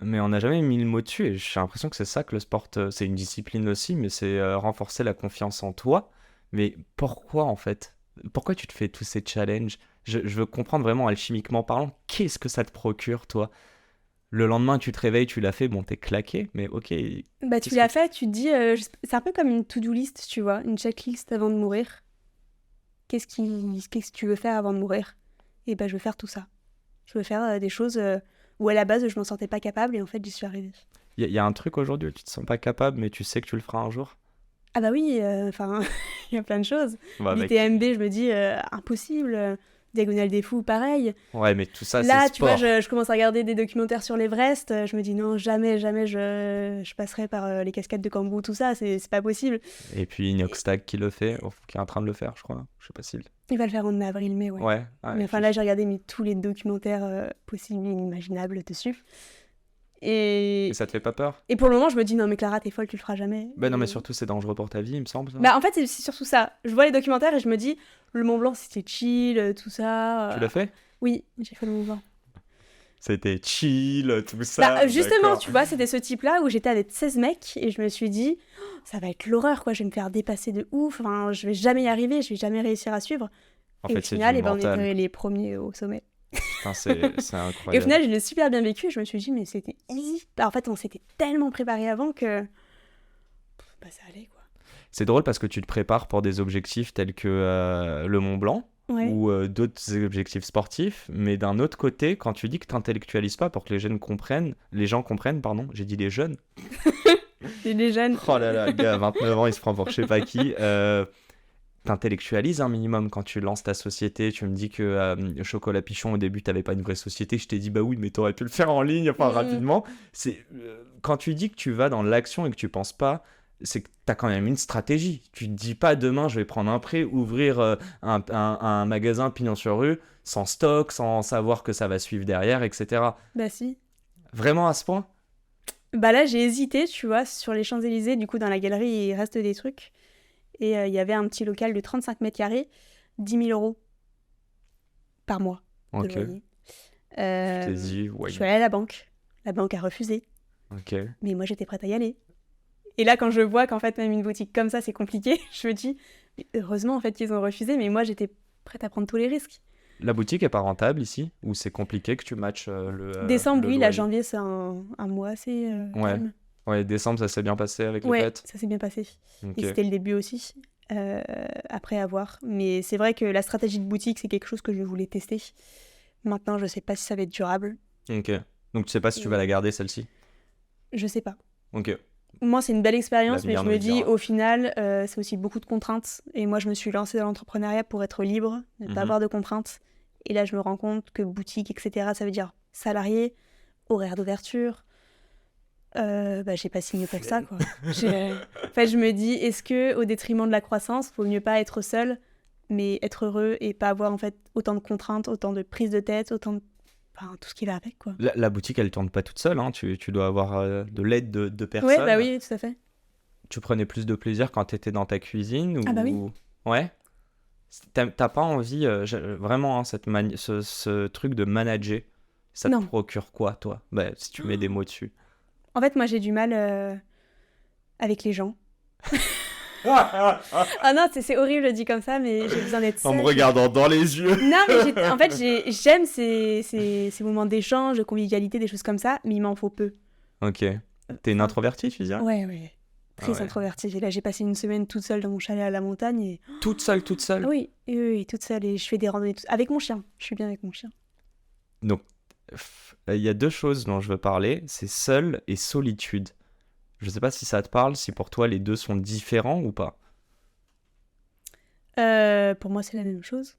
[SPEAKER 1] mais on n'a jamais mis le mot dessus. Et j'ai l'impression que c'est ça que le sport, c'est une discipline aussi, mais c'est renforcer la confiance en toi. Mais pourquoi, en fait? Pourquoi tu te fais tous ces challenges? Je veux comprendre vraiment, alchimiquement parlant, qu'est-ce que ça te procure, toi? Le lendemain, tu te réveilles, tu l'as fait, bon, t'es claqué, mais ok.
[SPEAKER 2] Bah, tu l'as fait, tu te dis... c'est un peu comme une to-do list, tu vois, une checklist avant de mourir. Qu'est-ce que tu veux faire avant de mourir? Et bah, je veux faire tout ça. Je veux faire des choses où, à la base, je m'en sentais pas capable, et en fait, j'y suis arrivée.
[SPEAKER 1] Il y a un truc aujourd'hui où tu te sens pas capable, mais tu sais que tu le feras un jour?
[SPEAKER 2] Ah bah oui, enfin, il y a plein de choses.
[SPEAKER 1] Bah,
[SPEAKER 2] L'ITMB, je me dis, impossible. Diagonale des fous, pareil.
[SPEAKER 1] Ouais, mais tout ça,
[SPEAKER 2] là,
[SPEAKER 1] c'est
[SPEAKER 2] tu vois,
[SPEAKER 1] sport.
[SPEAKER 2] je commence à regarder des documentaires sur l'Everest. Je me dis, non, jamais je passerai par les cascades de Kambou, tout ça, c'est pas possible.
[SPEAKER 1] Et puis Inoxtag qui le fait, qui est en train de le faire, je crois. Je sais pas s'il...
[SPEAKER 2] Il va le faire en avril-mai, ouais.
[SPEAKER 1] Ouais.
[SPEAKER 2] Mais enfin, là, j'ai regardé tous les documentaires possibles et inimaginables dessus.
[SPEAKER 1] Et ça te fait pas peur?
[SPEAKER 2] Et pour le moment, je me dis, non, mais Clara, t'es folle, tu le feras jamais.
[SPEAKER 1] Bah non, mais surtout, c'est dangereux pour ta vie, il me semble. Ça.
[SPEAKER 2] Bah, en fait, c'est surtout ça. Je vois les documentaires et je me dis, le Mont Blanc, c'était chill, tout ça.
[SPEAKER 1] Tu l'as fait?
[SPEAKER 2] Oui, j'ai fait le Mont Blanc.
[SPEAKER 1] C'était chill, tout ça.
[SPEAKER 2] Bah, justement, tu vois, c'était ce type-là où j'étais avec 16 mecs et je me suis dit, oh, ça va être l'horreur, quoi. Je vais me faire dépasser de ouf. Enfin, je vais jamais y arriver, je vais jamais réussir à suivre.
[SPEAKER 1] En
[SPEAKER 2] et
[SPEAKER 1] fait,
[SPEAKER 2] au final,
[SPEAKER 1] c'est du
[SPEAKER 2] on
[SPEAKER 1] mental.
[SPEAKER 2] était les premiers au sommet.
[SPEAKER 1] Putain, c'est incroyable.
[SPEAKER 2] Et au final, je l'ai super bien vécu. Je me suis dit, mais c'était easy. Bah, en fait, on s'était tellement préparé avant que bah, ça allait, quoi.
[SPEAKER 1] C'est drôle parce que tu te prépares pour des objectifs tels que le Mont Blanc.
[SPEAKER 2] Ouais.
[SPEAKER 1] Ou d'autres objectifs sportifs, mais d'un autre côté, quand tu dis que tu n'intellectualises pas pour que les gens comprennent, j'ai dit les jeunes.
[SPEAKER 2] Les jeunes.
[SPEAKER 1] Oh là là, le gars à 29 ans, il se prend pour je sais pas qui. T'intellectualises un minimum quand tu lances ta société. Tu me dis que Chocolat Pichon, au début, t'avais pas une vraie société. Je t'ai dit, bah oui, mais t'aurais pu le faire en ligne, rapidement. Quand tu dis que tu vas dans l'action et que tu penses pas, c'est que tu as quand même une stratégie. Tu te dis pas demain je vais prendre un prêt, ouvrir un magasin pignon sur rue, sans stock, sans savoir que ça va suivre derrière, etc.
[SPEAKER 2] Bah si.
[SPEAKER 1] Vraiment à ce point?
[SPEAKER 2] Bah là j'ai hésité, tu vois, sur les Champs-Élysées, du coup dans la galerie il reste des trucs. Et il y avait un petit local de 35 mètres carrés, 10 000 euros par mois de loyer.
[SPEAKER 1] Je t'ai dit, ouais.
[SPEAKER 2] Je suis allée à la banque a refusé.
[SPEAKER 1] Ok.
[SPEAKER 2] Mais moi j'étais prête à y aller. Et là, quand je vois qu'en fait, même une boutique comme ça, c'est compliqué, je me dis, mais heureusement en fait qu'ils ont refusé, mais moi j'étais prête à prendre tous les risques.
[SPEAKER 1] La boutique est pas rentable ici? Ou c'est compliqué que tu matches
[SPEAKER 2] décembre,
[SPEAKER 1] le
[SPEAKER 2] oui,
[SPEAKER 1] loyer?
[SPEAKER 2] là, janvier, c'est un mois assez calme.
[SPEAKER 1] Ouais, décembre, ça s'est bien passé avec les
[SPEAKER 2] Ouais,
[SPEAKER 1] fêtes?
[SPEAKER 2] ça s'est bien passé.
[SPEAKER 1] Okay.
[SPEAKER 2] Et c'était le début aussi, après avoir. Mais c'est vrai que la stratégie de boutique, c'est quelque chose que je voulais tester. Maintenant, je sais pas si ça va être durable.
[SPEAKER 1] Ok. Donc tu sais pas si tu vas la garder, celle-ci?
[SPEAKER 2] Je sais pas.
[SPEAKER 1] Ok.
[SPEAKER 2] Moi, c'est une belle expérience, mais je me dis,
[SPEAKER 1] dira.
[SPEAKER 2] au final, c'est aussi beaucoup de contraintes. Et moi, je me suis lancée dans l'entrepreneuriat pour être libre, ne pas avoir de contraintes. Et là, je me rends compte que boutique, etc., ça veut dire salarié, horaire d'ouverture. J'ai pas signé pour ça, quoi. En fait, je me dis, est-ce que au détriment de la croissance, vaut mieux pas être seul, mais être heureux et pas avoir en fait autant de contraintes, autant de prises de tête, autant de... Enfin, tout ce qui va avec, quoi.
[SPEAKER 1] La boutique, elle tourne pas toute seule, hein. Tu dois avoir de l'aide de personnes.
[SPEAKER 2] Ouais, bah oui, tout à fait.
[SPEAKER 1] Tu prenais plus de plaisir quand t'étais dans ta cuisine ou...
[SPEAKER 2] Ah bah oui.
[SPEAKER 1] Ouais. T'as pas envie, vraiment, hein, ce truc de manager, ça te procure quoi, toi? Bah, si tu mets des mots dessus.
[SPEAKER 2] En fait, moi, j'ai du mal avec les gens. Ah non, c'est horrible dit comme ça, mais j'ai besoin d'être seule.
[SPEAKER 1] En me regardant dans les yeux.
[SPEAKER 2] Non, mais en fait, j'aime ces moments d'échange, de convivialité, des choses comme ça, mais il m'en faut peu.
[SPEAKER 1] Ok. T'es une introvertie, tu dirais?
[SPEAKER 2] Ouais. Très
[SPEAKER 1] Ouais.
[SPEAKER 2] introvertie. Et là, j'ai passé une semaine toute seule dans mon chalet à la montagne. Et...
[SPEAKER 1] Toute seule, toute seule.
[SPEAKER 2] Ah oui, oui, oui, toute seule. Et je fais des randonnées avec mon chien. Je suis bien avec mon chien.
[SPEAKER 1] Donc, il y a deux choses dont je veux parler, c'est seul et solitude. Je sais pas si ça te parle, si pour toi les deux sont différents ou pas.
[SPEAKER 2] Pour moi, c'est la même chose.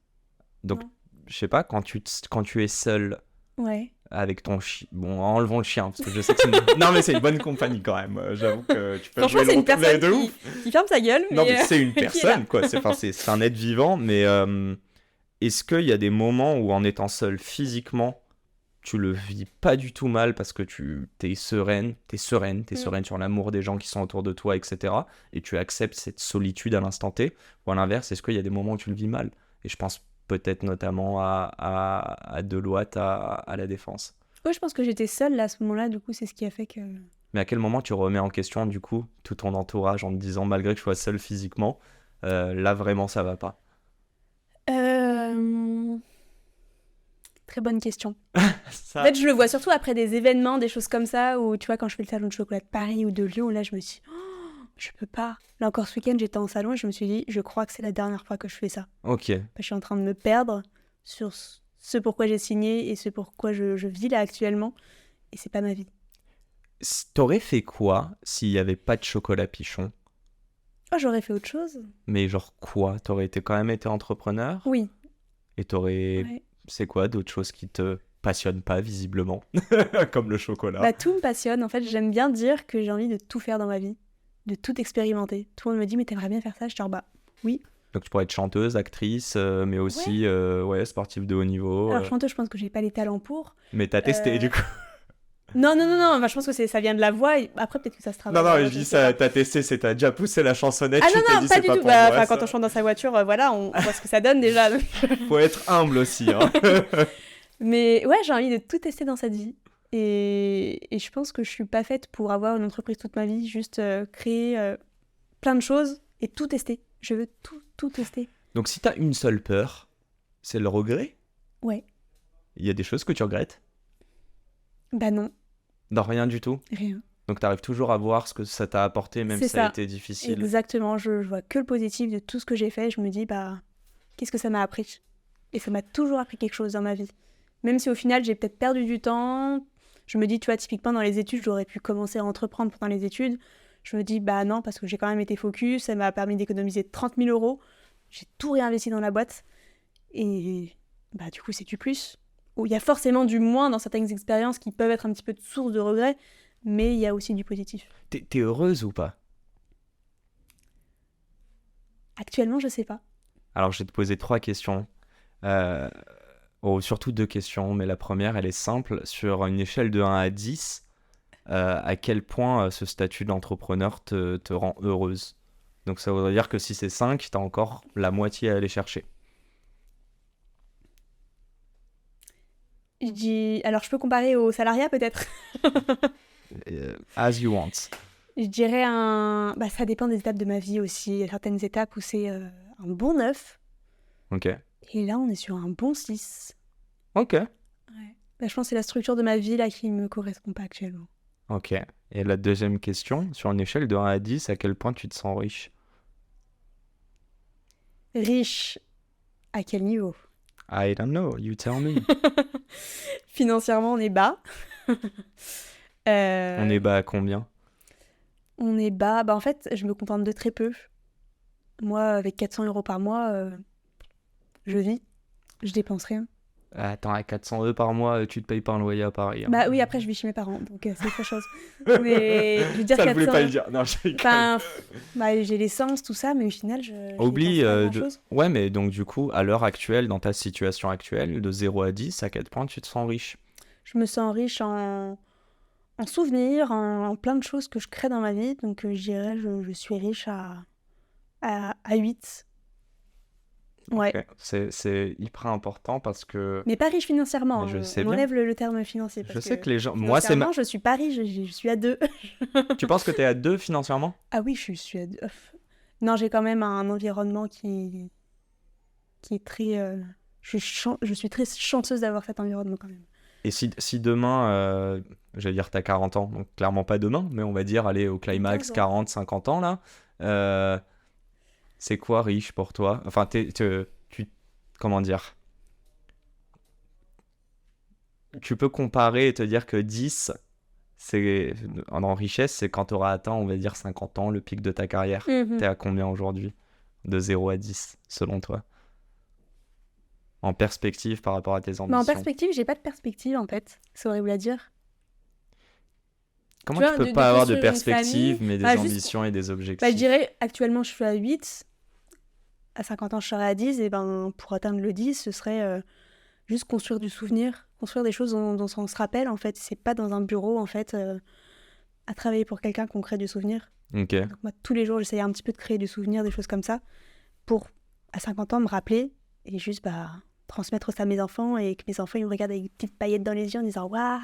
[SPEAKER 1] Donc,
[SPEAKER 2] Non.
[SPEAKER 1] je sais pas, quand tu es seul
[SPEAKER 2] Ouais.
[SPEAKER 1] avec ton chien, bon, enlevons le chien, parce que je sais que c'est une... Non, mais c'est une bonne compagnie quand même. J'avoue que tu peux
[SPEAKER 2] Franchement,
[SPEAKER 1] jouer
[SPEAKER 2] c'est une
[SPEAKER 1] le rôle de
[SPEAKER 2] personne
[SPEAKER 1] ouf.
[SPEAKER 2] qui ferme sa gueule.
[SPEAKER 1] Non,
[SPEAKER 2] Mais
[SPEAKER 1] mais c'est une
[SPEAKER 2] qui est là.
[SPEAKER 1] personne, quoi. C'est un être vivant, mais est-ce qu'il y a des moments où en étant seul physiquement, tu le vis pas du tout mal parce que t'es sereine, t'es sereine sur l'amour des gens qui sont autour de toi, etc. Et tu acceptes cette solitude à l'instant T. Ou à l'inverse, est-ce qu'il y a des moments où tu le vis mal? Et je pense peut-être notamment à Deloitte, à La Défense.
[SPEAKER 2] Ouais, je pense que j'étais seule là, à ce moment-là. Du coup, c'est ce qui a fait que...
[SPEAKER 1] Mais à quel moment tu remets en question, du coup, tout ton entourage en te disant, malgré que je sois seul physiquement, là vraiment ça va pas?
[SPEAKER 2] Très bonne question.
[SPEAKER 1] Ça...
[SPEAKER 2] En fait, je le vois surtout après des événements, des choses comme ça, où tu vois, quand je fais le salon de chocolat de Paris ou de Lyon, là, je me suis dit, oh, je peux pas. Là encore, ce week-end, j'étais en salon et je me suis dit, je crois que c'est la dernière fois que je fais ça.
[SPEAKER 1] Ok.
[SPEAKER 2] Je suis en train de me perdre sur ce pourquoi j'ai signé et ce pourquoi je vis là actuellement. Et c'est pas ma vie.
[SPEAKER 1] T'aurais fait quoi s'il y avait pas de chocolat Pichon?
[SPEAKER 2] Oh, j'aurais fait autre chose.
[SPEAKER 1] Mais genre quoi? Quand même été entrepreneur?
[SPEAKER 2] Oui.
[SPEAKER 1] Et t'aurais...
[SPEAKER 2] Ouais.
[SPEAKER 1] C'est quoi d'autres choses qui te passionnent pas, visiblement? Comme le chocolat.
[SPEAKER 2] Bah, tout me passionne. En fait, j'aime bien dire que j'ai envie de tout faire dans ma vie, de tout expérimenter. Tout le monde me dit, mais t'aimerais bien faire ça? Je dis, bah oui.
[SPEAKER 1] Donc tu pourrais être chanteuse, actrice, mais aussi ouais, sportive de haut niveau.
[SPEAKER 2] Alors, chanteuse, je pense que j'ai pas les talents pour.
[SPEAKER 1] Mais t'as testé, du coup.
[SPEAKER 2] Non. Bah, je pense que ça vient de la voix. Et après, peut-être que ça se travaille.
[SPEAKER 1] Non, non,
[SPEAKER 2] Voilà,
[SPEAKER 1] je dis
[SPEAKER 2] sais
[SPEAKER 1] ça,
[SPEAKER 2] pas.
[SPEAKER 1] t'as testé, t'as déjà poussé la chansonnette,
[SPEAKER 2] Ah
[SPEAKER 1] tu t'es
[SPEAKER 2] non,
[SPEAKER 1] dit
[SPEAKER 2] pas
[SPEAKER 1] c'est
[SPEAKER 2] du
[SPEAKER 1] pas
[SPEAKER 2] tout.
[SPEAKER 1] pour
[SPEAKER 2] Bah,
[SPEAKER 1] moi,
[SPEAKER 2] quand
[SPEAKER 1] ça.
[SPEAKER 2] on chante dans sa voiture, voilà, on voit ce que ça donne déjà. donc.
[SPEAKER 1] Faut être humble aussi, hein.
[SPEAKER 2] Mais ouais, j'ai envie de tout tester dans cette vie. Et je pense que je suis pas faite pour avoir une entreprise toute ma vie, juste créer plein de choses et tout tester. Je veux tout tester.
[SPEAKER 1] Donc si t'as une seule peur, c'est le regret?
[SPEAKER 2] Ouais.
[SPEAKER 1] Il y a des choses que tu regrettes?
[SPEAKER 2] Bah non,
[SPEAKER 1] Non, rien du tout.
[SPEAKER 2] rien.
[SPEAKER 1] Donc t'arrives toujours à voir ce que ça t'a apporté, même
[SPEAKER 2] C'est
[SPEAKER 1] si ça a
[SPEAKER 2] ça.
[SPEAKER 1] été difficile.
[SPEAKER 2] Exactement, je vois que le positif de tout ce que j'ai fait. Je me dis, bah, qu'est-ce que ça m'a appris? Et ça m'a toujours appris quelque chose dans ma vie. Même si au final, j'ai peut-être perdu du temps. Je me dis, tu vois, typiquement dans les études, j'aurais pu commencer à entreprendre pendant les études. Je me dis, bah non, parce que j'ai quand même été focus. Ça m'a permis d'économiser 30 000 euros. J'ai tout réinvesti dans la boîte. Et bah du coup, c'est du plus. Il y a forcément du moins dans certaines expériences qui peuvent être un petit peu de source de regret. Mais il y a aussi du positif.
[SPEAKER 1] T'es heureuse ou pas?
[SPEAKER 2] Actuellement, je sais pas.
[SPEAKER 1] Alors je vais te poser 3 questions. Surtout 2 questions, mais la première, elle est simple. Sur une échelle de 1 à 10, à quel point ce statut d'entrepreneur te rend heureuse? Donc ça voudrait dire que si c'est 5, t'as encore la moitié à aller chercher.
[SPEAKER 2] Je dis... Alors, je peux comparer au salariat peut-être.
[SPEAKER 1] As you want.
[SPEAKER 2] Je dirais un... Bah, ça dépend des étapes de ma vie aussi. Il y a certaines étapes où c'est un bon 9.
[SPEAKER 1] Ok.
[SPEAKER 2] Et là, on est sur un bon 6.
[SPEAKER 1] Ok.
[SPEAKER 2] Ouais. Bah, je pense que c'est la structure de ma vie là qui me correspond pas actuellement.
[SPEAKER 1] Ok. Et la deuxième question, sur une échelle de 1 à 10, à quel point tu te sens riche?
[SPEAKER 2] Riche, à quel niveau?
[SPEAKER 1] I don't know, you tell me.
[SPEAKER 2] Financièrement, on est bas.
[SPEAKER 1] On est bas à combien?
[SPEAKER 2] On est bas. Bah, en fait, je me contente de très peu. Moi, avec 400 euros par mois, je vis. Je dépense rien.
[SPEAKER 1] Attends, à 400 € par mois, tu te payes pas un loyer à Paris. Hein.
[SPEAKER 2] Bah oui, après, je vis chez mes parents, donc c'est autre chose. Mais je veux dire
[SPEAKER 1] Ça ne
[SPEAKER 2] 400...
[SPEAKER 1] voulait pas le dire. Non, je rigole.
[SPEAKER 2] Enfin, bah, j'ai l'essence, tout ça, mais au final, je
[SPEAKER 1] Oublie.
[SPEAKER 2] dépense pas grand-chose.
[SPEAKER 1] Ouais, mais donc du coup, à l'heure actuelle, dans ta situation actuelle, de 0 à 10, à quel point tu te sens riche?
[SPEAKER 2] Je me sens riche en souvenirs, en plein de choses que je crée dans ma vie. Donc, je dirais, je suis riche à 8. Ouais.
[SPEAKER 1] Ok. C'est hyper important parce que
[SPEAKER 2] Mais pas riche financièrement.
[SPEAKER 1] Mais je sais
[SPEAKER 2] On
[SPEAKER 1] bien.
[SPEAKER 2] enlève le terme financier.
[SPEAKER 1] je
[SPEAKER 2] Parce
[SPEAKER 1] sais
[SPEAKER 2] que
[SPEAKER 1] que les gens. Moi, c'est
[SPEAKER 2] financièrement, je suis pas riche, je suis à 2.
[SPEAKER 1] Tu penses que t'es à 2 financièrement?
[SPEAKER 2] Ah oui, je suis à 2. Non, j'ai quand même un environnement qui est très... je suis très chanceuse d'avoir cet environnement quand même.
[SPEAKER 1] Et si demain, j'allais dire t'as 40 ans, donc clairement pas demain, mais on va dire aller au climax
[SPEAKER 2] 15 ans.
[SPEAKER 1] 40, 50 ans là, c'est quoi riche pour toi? Enfin, comment dire? Tu peux comparer et te dire que 10, en richesse, c'est quand tu auras atteint, on va dire, 50 ans, le pic de ta carrière.
[SPEAKER 2] Mhm.
[SPEAKER 1] T'es à combien aujourd'hui? De 0 à 10, selon toi? En perspective par rapport à tes
[SPEAKER 2] Mais en
[SPEAKER 1] ambitions.
[SPEAKER 2] perspective, j'ai pas de perspective en fait. C'est horrible à dire.
[SPEAKER 1] Comment
[SPEAKER 2] Tu
[SPEAKER 1] tu
[SPEAKER 2] vois,
[SPEAKER 1] peux
[SPEAKER 2] de
[SPEAKER 1] pas avoir de
[SPEAKER 2] construire une
[SPEAKER 1] perspective,
[SPEAKER 2] famille,
[SPEAKER 1] mais des
[SPEAKER 2] bah, juste,
[SPEAKER 1] ambitions et des
[SPEAKER 2] bah, je
[SPEAKER 1] objectifs?
[SPEAKER 2] dirais actuellement je suis à 8, à 50 ans je serai à 10, et ben pour atteindre le 10, ce serait juste construire du souvenir, construire des choses dont on se rappelle en fait. C'est pas dans un bureau en fait, à travailler pour quelqu'un qu'on crée du souvenir.
[SPEAKER 1] Ok.
[SPEAKER 2] Donc moi tous les jours j'essaye un petit peu de créer du souvenir, des choses comme ça, pour à 50 ans me rappeler et juste transmettre ça à mes enfants et que mes enfants ils me regardent avec des petites paillettes dans les yeux en disant waouh,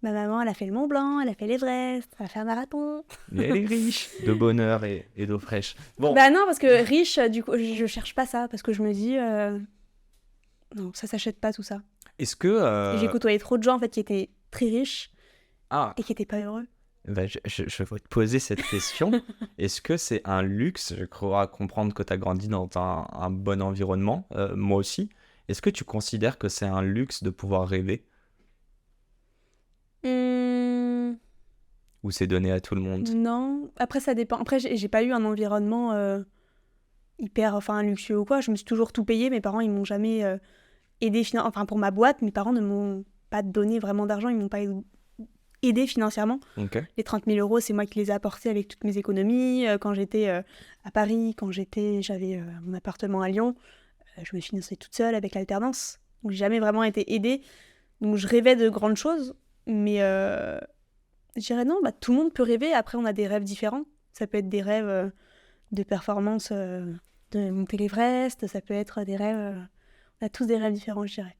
[SPEAKER 2] ma maman elle a fait le Mont Blanc, elle a fait l'Everest, elle a fait un marathon.
[SPEAKER 1] Mais elle est riche de bonheur et d'eau fraîche. Bon,
[SPEAKER 2] Bah non, parce que riche, du coup, je cherche pas ça, parce que je me dis, non, ça s'achète pas tout ça.
[SPEAKER 1] est-ce que...
[SPEAKER 2] Et j'ai côtoyé trop de gens, en fait, qui étaient très riches
[SPEAKER 1] Ah,
[SPEAKER 2] et qui étaient pas heureux.
[SPEAKER 1] bah, je vais te poser cette question. Est-ce que c'est un luxe? Je crois comprendre que tu as grandi dans un bon environnement, moi aussi. Est-ce que tu considères que c'est un luxe de pouvoir rêver
[SPEAKER 2] Hmm,
[SPEAKER 1] ou c'est donné à tout le monde?
[SPEAKER 2] non, après ça dépend. Après, j'ai pas eu un environnement hyper, enfin, luxueux ou quoi. Je me suis toujours tout payé. Mes parents, ils m'ont jamais aidé, enfin, pour ma boîte, mes parents ne m'ont pas donné vraiment d'argent, ils m'ont pas aidé financièrement.
[SPEAKER 1] Ok.
[SPEAKER 2] Les 30 000 euros, c'est moi qui les ai apportés avec toutes mes économies. Quand j'étais à Paris, j'avais mon appartement à Lyon, je me finançais toute seule avec l'alternance. Donc j'ai jamais vraiment été aidée. Donc je rêvais de grandes choses, mais je dirais non, tout le monde peut rêver. Après, on a des rêves différents. Ça peut être des rêves de performance, de monter l'Everest. Ça peut être des rêves... on a tous des rêves différents, je dirais.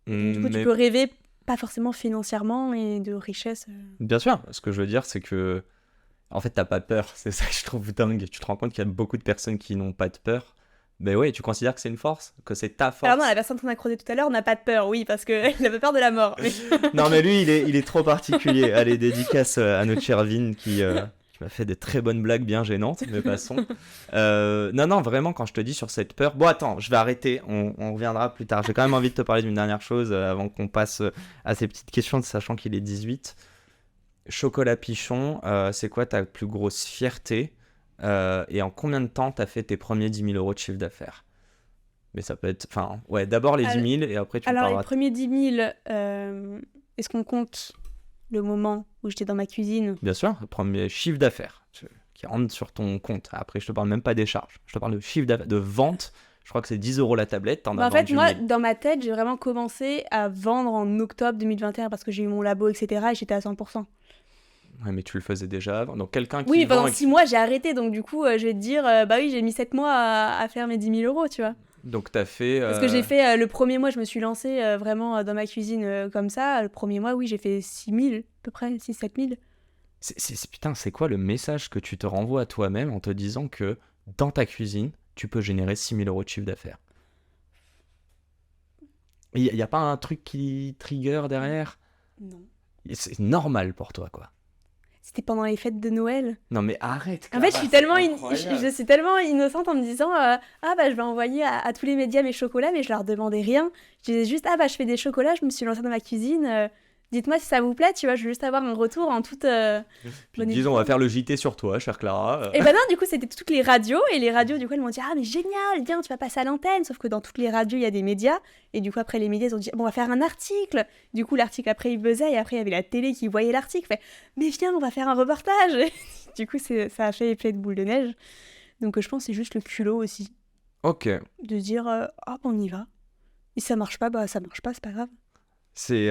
[SPEAKER 2] Donc, du coup, tu
[SPEAKER 1] Mais
[SPEAKER 2] peux rêver, pas forcément financièrement et de richesse.
[SPEAKER 1] bien sûr, ce que je veux dire, c'est que en fait, t'as pas peur. C'est ça que je trouve dingue. Tu te rends compte qu'il y a beaucoup de personnes qui n'ont pas de peur. Ben ouais, tu considères que c'est une force? Que c'est ta force?
[SPEAKER 2] Alors non, la personne qu'on a croisée tout à l'heure n'a pas de peur, oui, parce qu'il n'a pas peur de la mort. Mais...
[SPEAKER 1] Non, mais lui, il est trop particulier. Allez, dédicace à notre cher Vin qui m'a fait des très bonnes blagues bien gênantes, mais passons. Non, vraiment, quand je te dis sur cette peur... Bon, attends, je vais arrêter, on reviendra plus tard. J'ai quand même envie de te parler d'une dernière chose avant qu'on passe à ces petites questions, sachant qu'il est 18. Chocolat Pichon, c'est quoi ta plus grosse fierté et en combien de temps t'as fait tes premiers 10 000 euros de chiffre d'affaires? Mais ça peut être... Enfin, ouais, d'abord les 10 000 et après tu me
[SPEAKER 2] Alors,
[SPEAKER 1] parleras...
[SPEAKER 2] les premiers 10 000, est-ce qu'on compte le moment où j'étais dans ma cuisine?
[SPEAKER 1] Bien sûr, le premier chiffre d'affaires qui rentre sur ton compte. Après, je te parle même pas des charges. Je te parle de chiffre d'affaires, de vente. Je crois que c'est 10 euros la tablette. T'en as
[SPEAKER 2] En fait,
[SPEAKER 1] vendu
[SPEAKER 2] moi,
[SPEAKER 1] 1000.
[SPEAKER 2] dans ma tête, j'ai vraiment commencé à vendre en octobre 2021 parce que j'ai eu mon labo, etc. et j'étais à 100%.
[SPEAKER 1] Ouais, mais tu le faisais déjà avant. Donc, quelqu'un qui
[SPEAKER 2] Oui,
[SPEAKER 1] vend...
[SPEAKER 2] pendant 6 mois, j'ai arrêté. Donc, du coup, je vais te dire, bah oui, j'ai mis 7 mois à faire mes 10 000 euros, tu vois.
[SPEAKER 1] Donc, t'as fait...
[SPEAKER 2] Parce que j'ai fait le premier mois, je me suis lancée vraiment dans ma cuisine comme ça. Le premier mois, oui, j'ai fait 6 000, à peu près, 6-7 000.
[SPEAKER 1] Putain, c'est quoi le message que tu te renvoies à toi-même en te disant que dans ta cuisine, tu peux générer 6 000 euros de chiffre d'affaires? Il n'y a pas un truc qui trigger derrière?
[SPEAKER 2] Non.
[SPEAKER 1] C'est normal pour toi, quoi.
[SPEAKER 2] C'était pendant les fêtes de Noël.
[SPEAKER 1] Non, mais arrête,
[SPEAKER 2] En fait,
[SPEAKER 1] Clara, c'est
[SPEAKER 2] je suis tellement innocente en me disant ah bah je vais envoyer à tous les médias mes chocolats, mais je leur demandais rien. Je disais juste ah bah je fais des chocolats, je me suis lancée dans ma cuisine. Dites-moi si ça vous plaît, tu vois, je veux juste avoir un retour en toute
[SPEAKER 1] Puis
[SPEAKER 2] bonne
[SPEAKER 1] disons, on va
[SPEAKER 2] époque.
[SPEAKER 1] faire le JT sur toi, chère Clara.
[SPEAKER 2] Et ben non, du coup, c'était toutes les radios, et les radios, du coup, elles m'ont dit ah mais génial, viens, tu vas passer à l'antenne. Sauf que dans toutes les radios, il y a des médias, et du coup, après, les médias, ils ont dit bon, on va faire un article. Du coup, l'article, après, il buzzait, et après, il y avait la télé qui voyait l'article. Fait mais viens, on va faire un reportage. Du coup, ça a fait effet de boule de neige. Donc, je pense que c'est juste le culot aussi,
[SPEAKER 1] Ok.
[SPEAKER 2] de dire ah bon, on y va. Et si ça marche pas, bah ça marche pas, c'est pas grave.
[SPEAKER 1] C'est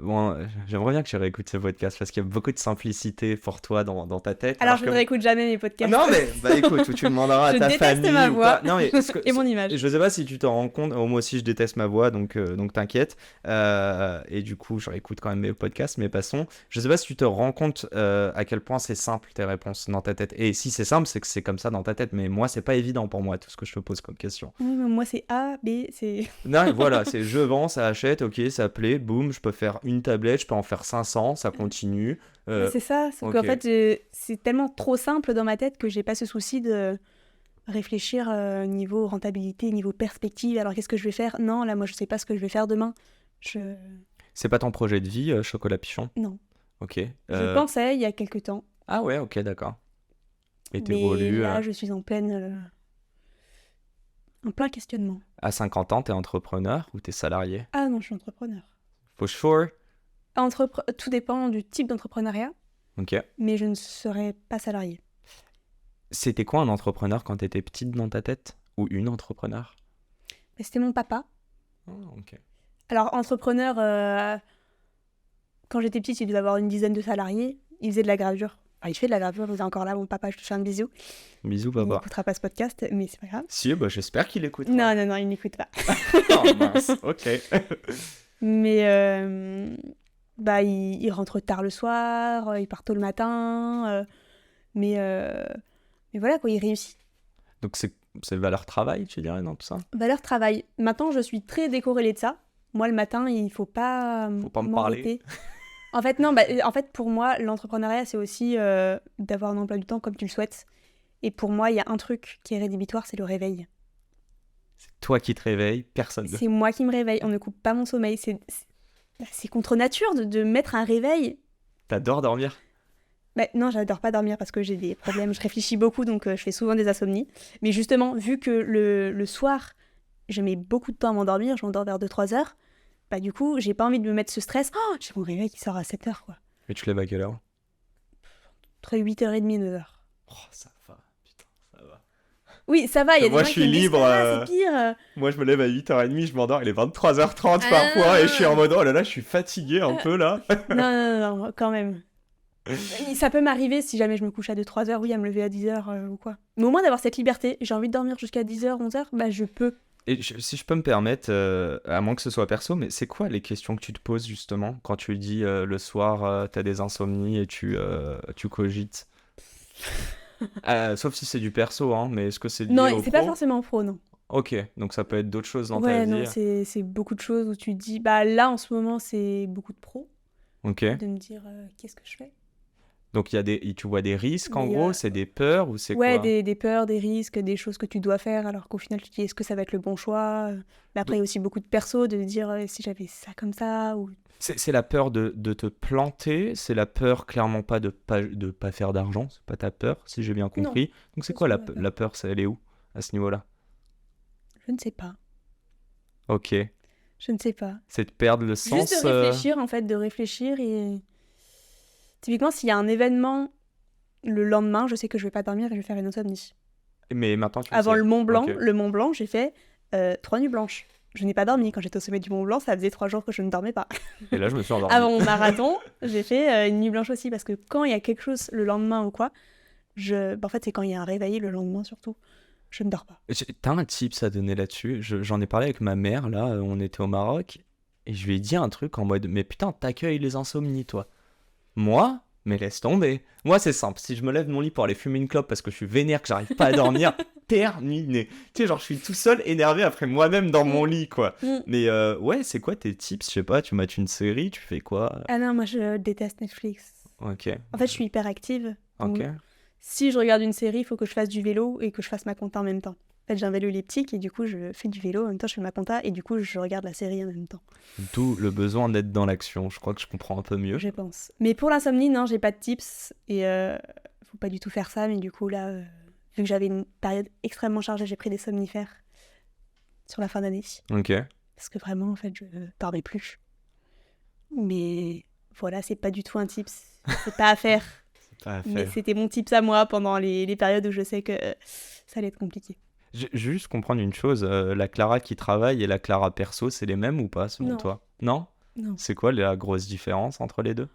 [SPEAKER 1] bon, j'aimerais bien que tu réécoutes ce podcast parce qu'il y a beaucoup de simplicité pour toi dans ta tête.
[SPEAKER 2] Alors, je
[SPEAKER 1] que...
[SPEAKER 2] ne réécoute jamais mes podcasts.
[SPEAKER 1] Non mais bah écoute, ou tu demanderas à
[SPEAKER 2] Je
[SPEAKER 1] ta
[SPEAKER 2] déteste
[SPEAKER 1] famille
[SPEAKER 2] ma
[SPEAKER 1] ou
[SPEAKER 2] voix
[SPEAKER 1] pas. Non mais
[SPEAKER 2] et mon image.
[SPEAKER 1] je sais pas si tu t'en rends compte. Moi aussi je déteste ma voix donc t'inquiète. Et du coup je réécoute quand même mes podcasts, mais passons. Je sais pas si tu te rends compte à quel point c'est simple tes réponses dans ta tête. Et si c'est simple, c'est que c'est comme ça dans ta tête. Mais moi c'est pas évident pour moi tout ce que je te pose comme question.
[SPEAKER 2] Oui, mais moi, c'est A, B, c'est.
[SPEAKER 1] Non, voilà, c'est je vends, ça achète, ok, ça plaît, boum, je peux faire une tablette, je peux en faire 500, ça continue.
[SPEAKER 2] C'est ça, c'est
[SPEAKER 1] ok.
[SPEAKER 2] qu'en fait, c'est tellement trop simple dans ma tête que j'ai pas ce souci de réfléchir niveau rentabilité, niveau perspective. Alors qu'est-ce que je vais faire? Non, là, moi, je sais pas ce que je vais faire demain. Je...
[SPEAKER 1] C'est pas ton projet de vie, Chocolat Pichon?
[SPEAKER 2] Non.
[SPEAKER 1] Ok.
[SPEAKER 2] Je pensais il y a quelques temps,
[SPEAKER 1] Ah ouais, ok, d'accord. Et
[SPEAKER 2] mais
[SPEAKER 1] t'évolues.
[SPEAKER 2] là, je suis en plein questionnement.
[SPEAKER 1] À 50 ans, t'es entrepreneur ou t'es salarié?
[SPEAKER 2] Ah non, je suis entrepreneur.
[SPEAKER 1] For sure.
[SPEAKER 2] Tout dépend du type d'entrepreneuriat,
[SPEAKER 1] Ok.
[SPEAKER 2] mais je ne serai pas salarié.
[SPEAKER 1] C'était quoi un entrepreneur quand t'étais petite dans ta tête? Ou une entrepreneur?
[SPEAKER 2] Mais c'était mon papa.
[SPEAKER 1] Ah, ok.
[SPEAKER 2] Alors, entrepreneur, quand j'étais petite, il devait avoir une dizaine de salariés. Il faisait de la gravure. Enfin, il fait de la gravure, il est encore là, mon papa, je te fais un bisou.
[SPEAKER 1] Bisous,
[SPEAKER 2] Il
[SPEAKER 1] papa.
[SPEAKER 2] n'écoutera pas ce podcast, mais c'est pas grave.
[SPEAKER 1] Si, bah j'espère qu'il écoute.
[SPEAKER 2] Non, il n'écoute pas.
[SPEAKER 1] Oh mince, ok.
[SPEAKER 2] Mais il rentre tard le soir, il part tôt le matin, mais voilà, quoi, il réussit.
[SPEAKER 1] Donc c'est valeur travail, tu dirais, dans tout ça?
[SPEAKER 2] Valeur travail. Maintenant, je suis très décorrélée de ça. Moi, le matin, il faut pas
[SPEAKER 1] Faut pas me
[SPEAKER 2] m'embêter. En fait, non, pour moi, l'entrepreneuriat, c'est aussi d'avoir un emploi du temps comme tu le souhaites. Et pour moi, il y a un truc qui est rédhibitoire, c'est le réveil.
[SPEAKER 1] Toi qui te réveilles, personne ne...
[SPEAKER 2] C'est moi qui me réveille, on ne coupe pas mon sommeil. C'est contre nature de mettre un réveil.
[SPEAKER 1] T'adores dormir?
[SPEAKER 2] Non, j'adore pas dormir parce que j'ai des problèmes, je réfléchis beaucoup, donc je fais souvent des insomnies. Mais justement, vu que le soir, je mets beaucoup de temps à m'endormir, je m'endors vers 2-3 heures, du coup, j'ai pas envie de me mettre ce stress. Oh, j'ai mon réveil qui sort à 7 heures, quoi.
[SPEAKER 1] Et tu te lèves à quelle heure?
[SPEAKER 2] Entre 8h30 et 9h.
[SPEAKER 1] Oh, ça va, putain, ça va.
[SPEAKER 2] Oui, ça va, il y a des
[SPEAKER 1] Moi,
[SPEAKER 2] gens
[SPEAKER 1] je
[SPEAKER 2] qui
[SPEAKER 1] suis
[SPEAKER 2] me disent,
[SPEAKER 1] libre,
[SPEAKER 2] ah, c'est pire.
[SPEAKER 1] Moi, je me lève à 8h30, je m'endors, il est 23h30 parfois, et je suis en mode, oh là là, je suis fatigué un peu, là.
[SPEAKER 2] Non, quand même. Ça peut m'arriver si jamais je me couche à 2-3 heures, oui, à me lever à 10 heures ou quoi. Mais au moins d'avoir cette liberté, j'ai envie de dormir jusqu'à 10 heures, 11 heures, je peux.
[SPEAKER 1] Et si je peux me permettre, à moins que ce soit perso, mais c'est quoi les questions que tu te poses justement quand tu dis le soir t'as des insomnies et tu cogites? Sauf si c'est du perso, hein, mais est-ce que c'est lié
[SPEAKER 2] Non,
[SPEAKER 1] au
[SPEAKER 2] c'est pas
[SPEAKER 1] pro?
[SPEAKER 2] forcément pro, non.
[SPEAKER 1] Ok, donc ça peut être d'autres choses dans ta
[SPEAKER 2] Ouais,
[SPEAKER 1] vie.
[SPEAKER 2] non, c'est beaucoup de choses où tu te dis, là en ce moment c'est beaucoup de pro,
[SPEAKER 1] Ok,
[SPEAKER 2] de me dire qu'est-ce que je fais.
[SPEAKER 1] donc tu vois des risques en
[SPEAKER 2] Mais,
[SPEAKER 1] gros, c'est des peurs ou c'est
[SPEAKER 2] Ouais,
[SPEAKER 1] quoi?
[SPEAKER 2] des peurs, des risques, des choses que tu dois faire, alors qu'au final tu te dis est-ce que ça va être le bon choix. Mais après il y a aussi beaucoup de perso, de dire si j'avais ça comme ça, ou...
[SPEAKER 1] C'est la peur de te planter, c'est la peur clairement pas de pas faire d'argent, c'est pas ta peur, si j'ai bien compris. Donc c'est
[SPEAKER 2] c'est
[SPEAKER 1] quoi
[SPEAKER 2] pas ma peur.
[SPEAKER 1] la peur, elle est où à ce niveau-là?
[SPEAKER 2] Je ne sais pas.
[SPEAKER 1] Ok,
[SPEAKER 2] Je ne sais pas.
[SPEAKER 1] c'est de perdre le sens.
[SPEAKER 2] Juste de réfléchir, en fait, de réfléchir et... Typiquement, s'il y a un événement le lendemain, je sais que je vais pas dormir et je vais faire une insomnie.
[SPEAKER 1] Mais maintenant tu le
[SPEAKER 2] Avant
[SPEAKER 1] sais.
[SPEAKER 2] le Mont Blanc,
[SPEAKER 1] Ok.
[SPEAKER 2] le Mont Blanc, j'ai fait 3 nuits blanches. Je n'ai pas dormi. Quand j'étais au sommet du Mont Blanc, ça faisait 3 jours que je ne dormais pas.
[SPEAKER 1] Et là je me suis endormi.
[SPEAKER 2] Avant mon marathon, j'ai fait une nuit blanche aussi, parce que quand il y a quelque chose le lendemain ou quoi, en fait, c'est quand il y a un réveil le lendemain surtout, je ne dors pas.
[SPEAKER 1] T'as un tips à donner là-dessus? J'en ai parlé avec ma mère, là, on était au Maroc, et je lui ai dit un truc en mode, mais putain, t'accueilles les insomnies, toi. Moi? Mais laisse tomber. Moi, c'est simple, si je me lève de mon lit pour aller fumer une clope parce que je suis vénère, que j'arrive pas à dormir, terminé. Tu sais, genre, je suis tout seul, énervé après moi-même dans mon lit, quoi. Mais ouais, c'est quoi tes tips? Je sais pas, tu mates une série, tu fais quoi?
[SPEAKER 2] Ah non, moi je déteste Netflix.
[SPEAKER 1] Ok,
[SPEAKER 2] En fait, je suis hyper active. Donc,
[SPEAKER 1] ok.
[SPEAKER 2] si je regarde une série, il faut que je fasse du vélo et que je fasse ma compta en même temps. En fait, j'ai un vélo elliptique et du coup, je fais du vélo en même temps, je fais ma compta et du coup, je regarde la série en même temps.
[SPEAKER 1] D'où le besoin d'être dans l'action, je crois que je comprends un peu mieux.
[SPEAKER 2] Je pense. Mais pour l'insomnie, non, j'ai pas de tips et faut pas du tout faire ça. Mais du coup, là, vu que j'avais une période extrêmement chargée, j'ai pris des somnifères sur la fin d'année.
[SPEAKER 1] Ok.
[SPEAKER 2] Parce que vraiment, en fait, je dormais plus. Mais voilà, c'est pas du tout un tips. C'est pas à faire.
[SPEAKER 1] Pas à
[SPEAKER 2] Mais
[SPEAKER 1] faire.
[SPEAKER 2] c'était mon tips à moi pendant les périodes où je sais que ça allait être compliqué.
[SPEAKER 1] Je veux juste comprendre une chose, la Clara qui travaille et la Clara perso, c'est les mêmes ou pas selon
[SPEAKER 2] Non.
[SPEAKER 1] toi? Non?
[SPEAKER 2] Non.
[SPEAKER 1] C'est quoi la grosse différence entre les deux?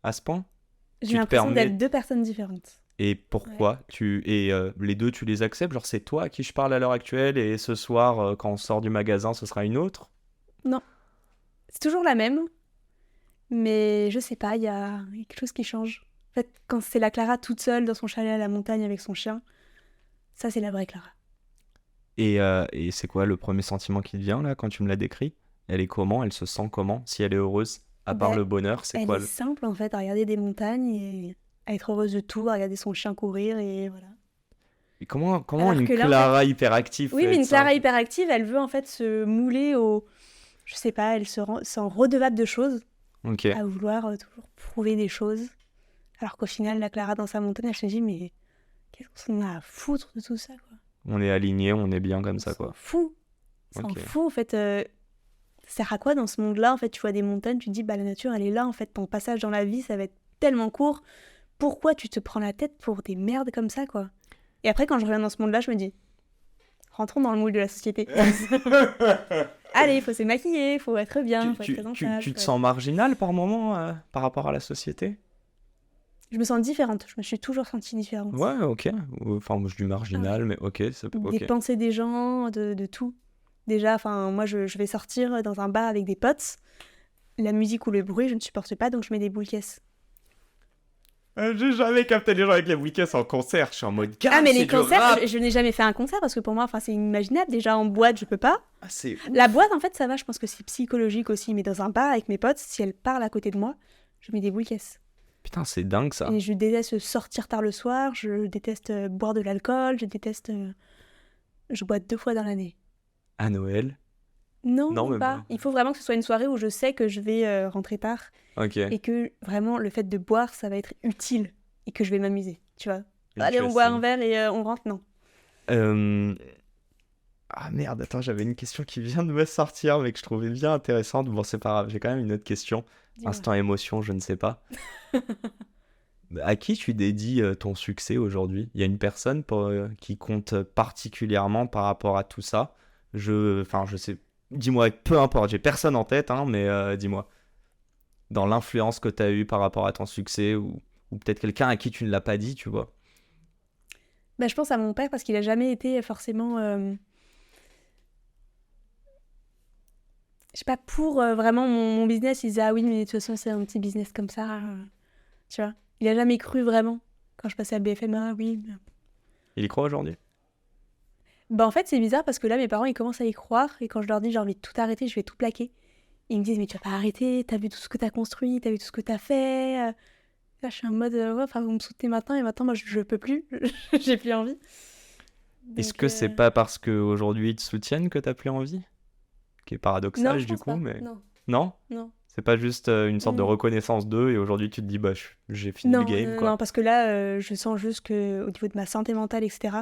[SPEAKER 1] À ce point?
[SPEAKER 2] J'ai
[SPEAKER 1] Tu te
[SPEAKER 2] l'impression
[SPEAKER 1] permets-
[SPEAKER 2] d'être deux personnes différentes.
[SPEAKER 1] Et pourquoi les deux, tu les acceptes? Genre, c'est toi à qui je parle à l'heure actuelle et ce soir, quand on sort du magasin, ce sera une autre?
[SPEAKER 2] C'est toujours la même, mais je sais pas, il y a quelque chose qui change. En fait, quand c'est la Clara toute seule dans son chalet à la montagne avec son chien, ça c'est la vraie Clara.
[SPEAKER 1] Et c'est quoi le premier sentiment qui te vient là quand tu me l'as décrit? Elle est comment? Elle se sent comment? Si elle est heureuse, à part
[SPEAKER 2] Ben,
[SPEAKER 1] le bonheur, c'est
[SPEAKER 2] elle
[SPEAKER 1] quoi
[SPEAKER 2] est simple en fait, à regarder des montagnes et à être heureuse de tout, à regarder son chien courir et voilà.
[SPEAKER 1] Et comment
[SPEAKER 2] Alors
[SPEAKER 1] une
[SPEAKER 2] que là, en fait,
[SPEAKER 1] Clara hyperactive
[SPEAKER 2] oui,
[SPEAKER 1] peut
[SPEAKER 2] mais
[SPEAKER 1] être
[SPEAKER 2] une Clara
[SPEAKER 1] simple?
[SPEAKER 2] hyperactive, elle veut en fait se mouler au, je sais pas, elle se sent redevable de choses,
[SPEAKER 1] Ok.
[SPEAKER 2] à vouloir toujours prouver des choses. Alors qu'au final, la Clara dans sa montagne, elle se dit, mais qu'est-ce qu'on a à foutre de tout ça, quoi.
[SPEAKER 1] On est aligné, on est bien comme
[SPEAKER 2] On
[SPEAKER 1] ça,
[SPEAKER 2] s'en
[SPEAKER 1] quoi.
[SPEAKER 2] fout. On s'en
[SPEAKER 1] Ok.
[SPEAKER 2] fout, en fait. Ça sert à quoi dans ce monde-là? En fait, tu vois des montagnes, tu te dis, bah la nature, elle est là, en fait. Ton passage dans la vie, ça va être tellement court. Pourquoi tu te prends la tête pour des merdes comme ça, quoi? Et après, quand je reviens dans ce monde-là, je me dis, rentrons dans le moule de la société. Allez, il faut se maquiller, il faut être bien, il faut être présentable.
[SPEAKER 1] Tu te sens marginal par moment par rapport à la société?
[SPEAKER 2] Je me sens différente, je me suis toujours sentie différente.
[SPEAKER 1] Ouais, ok. Enfin, moi, je dis marginal,
[SPEAKER 2] Ah ouais.
[SPEAKER 1] mais ok, c'est
[SPEAKER 2] Des
[SPEAKER 1] ok.
[SPEAKER 2] pensées des gens, de tout. Déjà, enfin, moi, je vais sortir dans un bar avec des potes. La musique ou le bruit, je ne supporte pas, donc je mets des boules caisses.
[SPEAKER 1] J'ai jamais capté les gens avec les week-ends en concert. Je suis en mode
[SPEAKER 2] Ah, mais
[SPEAKER 1] c'est
[SPEAKER 2] les
[SPEAKER 1] du
[SPEAKER 2] concerts,
[SPEAKER 1] rap.
[SPEAKER 2] je n'ai jamais fait un concert parce que pour moi, enfin, c'est inimaginable. Déjà, en boîte, je peux pas.
[SPEAKER 1] Ah, c'est
[SPEAKER 2] La boîte, en fait, ça va, je pense que c'est psychologique aussi. Mais dans un bar avec mes potes, si elles parlent à côté de moi, je mets des boules caisses.
[SPEAKER 1] Putain, c'est dingue ça.
[SPEAKER 2] Et je déteste sortir tard le soir, je déteste boire de l'alcool, je déteste. Je bois 2 fois dans l'année.
[SPEAKER 1] À Noël.
[SPEAKER 2] Non,
[SPEAKER 1] Non,
[SPEAKER 2] même
[SPEAKER 1] même
[SPEAKER 2] pas.
[SPEAKER 1] pas.
[SPEAKER 2] Il faut vraiment que ce soit une soirée où je sais que je vais rentrer tard
[SPEAKER 1] Ok.
[SPEAKER 2] et que vraiment le fait de boire, ça va être utile et que je vais m'amuser, tu vois.
[SPEAKER 1] Et
[SPEAKER 2] Allez,
[SPEAKER 1] tu
[SPEAKER 2] on
[SPEAKER 1] as
[SPEAKER 2] boit
[SPEAKER 1] ça.
[SPEAKER 2] un verre et on rentre, non.
[SPEAKER 1] Ah merde, attends, j'avais une question qui vient de me sortir, mais que je trouvais bien intéressante. Bon, c'est pas grave, j'ai quand même une autre question.
[SPEAKER 2] Dis-moi.
[SPEAKER 1] Instant émotion, je ne sais pas. À qui tu dédies ton succès aujourd'hui? Il y a une personne qui compte particulièrement par rapport à tout ça? Enfin, je sais. Dis-moi, peu importe, j'ai personne en tête, hein, mais dis-moi. Dans l'influence que tu as eue par rapport à ton succès, ou peut-être quelqu'un à qui tu ne l'as pas dit, tu vois.
[SPEAKER 2] Bah, je pense à mon père parce qu'il a jamais été forcément. Je sais pas, pour vraiment mon business, il disait ah oui, mais de toute façon, c'est un petit business comme ça. Tu vois. Il a jamais cru vraiment. Quand je passais à BFM, ah oui.
[SPEAKER 1] Il y croit aujourd'hui?
[SPEAKER 2] Bah, en fait, c'est bizarre parce que là, mes parents, ils commencent à y croire. Et quand je leur dis j'ai envie de tout arrêter, je vais tout plaquer. Ils me disent mais tu vas pas arrêter, t'as vu tout ce que t'as construit, t'as vu tout ce que t'as fait. Là, je suis en mode, ouais, enfin, vous me soutenez maintenant et maintenant, moi, je peux plus. J'ai plus envie.
[SPEAKER 1] Est-ce
[SPEAKER 2] Donc,
[SPEAKER 1] que c'est pas parce qu'aujourd'hui ils te soutiennent que t'as plus envie? Qui est paradoxal
[SPEAKER 2] non, je
[SPEAKER 1] du
[SPEAKER 2] pense
[SPEAKER 1] coup,
[SPEAKER 2] pas.
[SPEAKER 1] mais.
[SPEAKER 2] Non,
[SPEAKER 1] Non?
[SPEAKER 2] non.
[SPEAKER 1] C'est pas juste une sorte de
[SPEAKER 2] Non.
[SPEAKER 1] reconnaissance d'eux et aujourd'hui tu te dis bah j'ai fini
[SPEAKER 2] Non,
[SPEAKER 1] le game
[SPEAKER 2] non,
[SPEAKER 1] quoi.
[SPEAKER 2] non, parce que là, je sens juste que au niveau de ma santé mentale, etc.,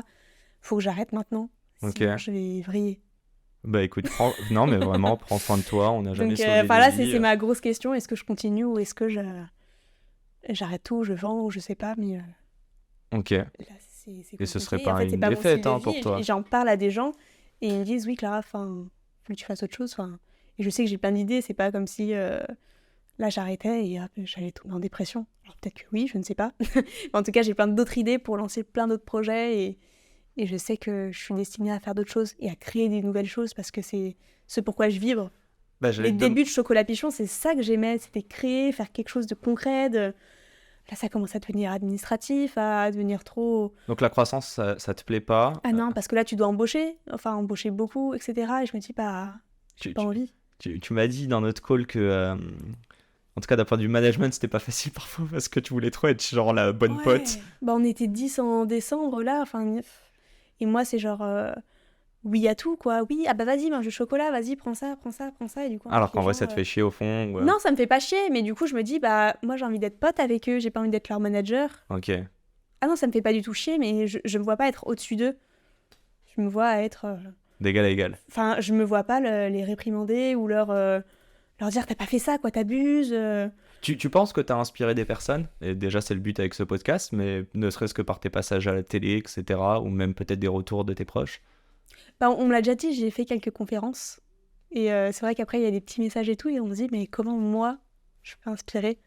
[SPEAKER 2] faut que j'arrête maintenant.
[SPEAKER 1] Ok.
[SPEAKER 2] Sinon, je vais vriller.
[SPEAKER 1] Bah écoute, non mais vraiment, prends soin de toi, on n'a jamais
[SPEAKER 2] Donc,
[SPEAKER 1] sauvé
[SPEAKER 2] enfin là,
[SPEAKER 1] des
[SPEAKER 2] c'est
[SPEAKER 1] vies.
[SPEAKER 2] ma grosse question. Est-ce que je continue ou est-ce que j'arrête tout, je vends ou je sais pas, mais
[SPEAKER 1] Ok.
[SPEAKER 2] là, c'est
[SPEAKER 1] Et ce
[SPEAKER 2] compliqué.
[SPEAKER 1] serait pas
[SPEAKER 2] En fait,
[SPEAKER 1] une
[SPEAKER 2] c'est pas mon
[SPEAKER 1] défaite
[SPEAKER 2] style de
[SPEAKER 1] hein,
[SPEAKER 2] vie.
[SPEAKER 1] pour toi.
[SPEAKER 2] Et j'en parle à des gens et ils me disent oui, Clara, enfin, faut que tu fasses autre chose. Enfin, et je sais que j'ai plein d'idées. C'est pas comme si là j'arrêtais et hop, j'allais tomber en dépression. Alors peut-être que oui, je ne sais pas. En tout cas, j'ai plein d'autres idées pour lancer plein d'autres projets et je sais que je suis destinée à faire d'autres choses et à créer des nouvelles choses parce que c'est ce pourquoi je vibre.
[SPEAKER 1] Bah,
[SPEAKER 2] Les débuts de Chocolat Pichon, c'est ça que j'aimais, c'était créer, faire quelque chose de concret. Là, ça commence à devenir administratif, à devenir trop...
[SPEAKER 1] Donc la croissance, ça te plaît pas?
[SPEAKER 2] Ah non, parce que là, tu dois embaucher, enfin embaucher beaucoup, etc. Et je me dis, bah, j'ai pas envie.
[SPEAKER 1] Tu m'as dit dans notre call que, en tout cas d'un point de vue management, c'était pas facile parfois parce que tu voulais trop être genre la bonne
[SPEAKER 2] Ouais.
[SPEAKER 1] pote.
[SPEAKER 2] Bah, on était 10 en décembre, là, enfin... Et moi, c'est genre... oui à tout, quoi. Oui, ah bah vas-y, mange du chocolat, vas-y, prends ça, prends ça, prends ça. Et du coup, en
[SPEAKER 1] Alors
[SPEAKER 2] fait,
[SPEAKER 1] qu'en
[SPEAKER 2] les
[SPEAKER 1] vrai,
[SPEAKER 2] gens,
[SPEAKER 1] ça te fait chier au fond. Ouais.
[SPEAKER 2] Non, ça me fait pas chier, mais du coup, je me dis, bah, moi, j'ai envie d'être pote avec eux, j'ai pas envie d'être leur manager.
[SPEAKER 1] Ok.
[SPEAKER 2] Ah non, ça me fait pas du tout chier, mais je me vois pas être au-dessus d'eux. Je me vois être...
[SPEAKER 1] D'égal à égal.
[SPEAKER 2] Enfin, je me vois pas les réprimander ou leur dire, t'as pas fait ça, quoi, t'abuses.
[SPEAKER 1] Tu penses que t'as inspiré des personnes? Et déjà, c'est le but avec ce podcast, mais ne serait-ce que par tes passages à la télé, etc. Ou même peut-être des retours de tes proches.
[SPEAKER 2] Bah, on me l'a déjà dit, j'ai fait quelques conférences. Et c'est vrai qu'après, il y a des petits messages et tout, et on me dit, mais comment moi, je peux inspirer?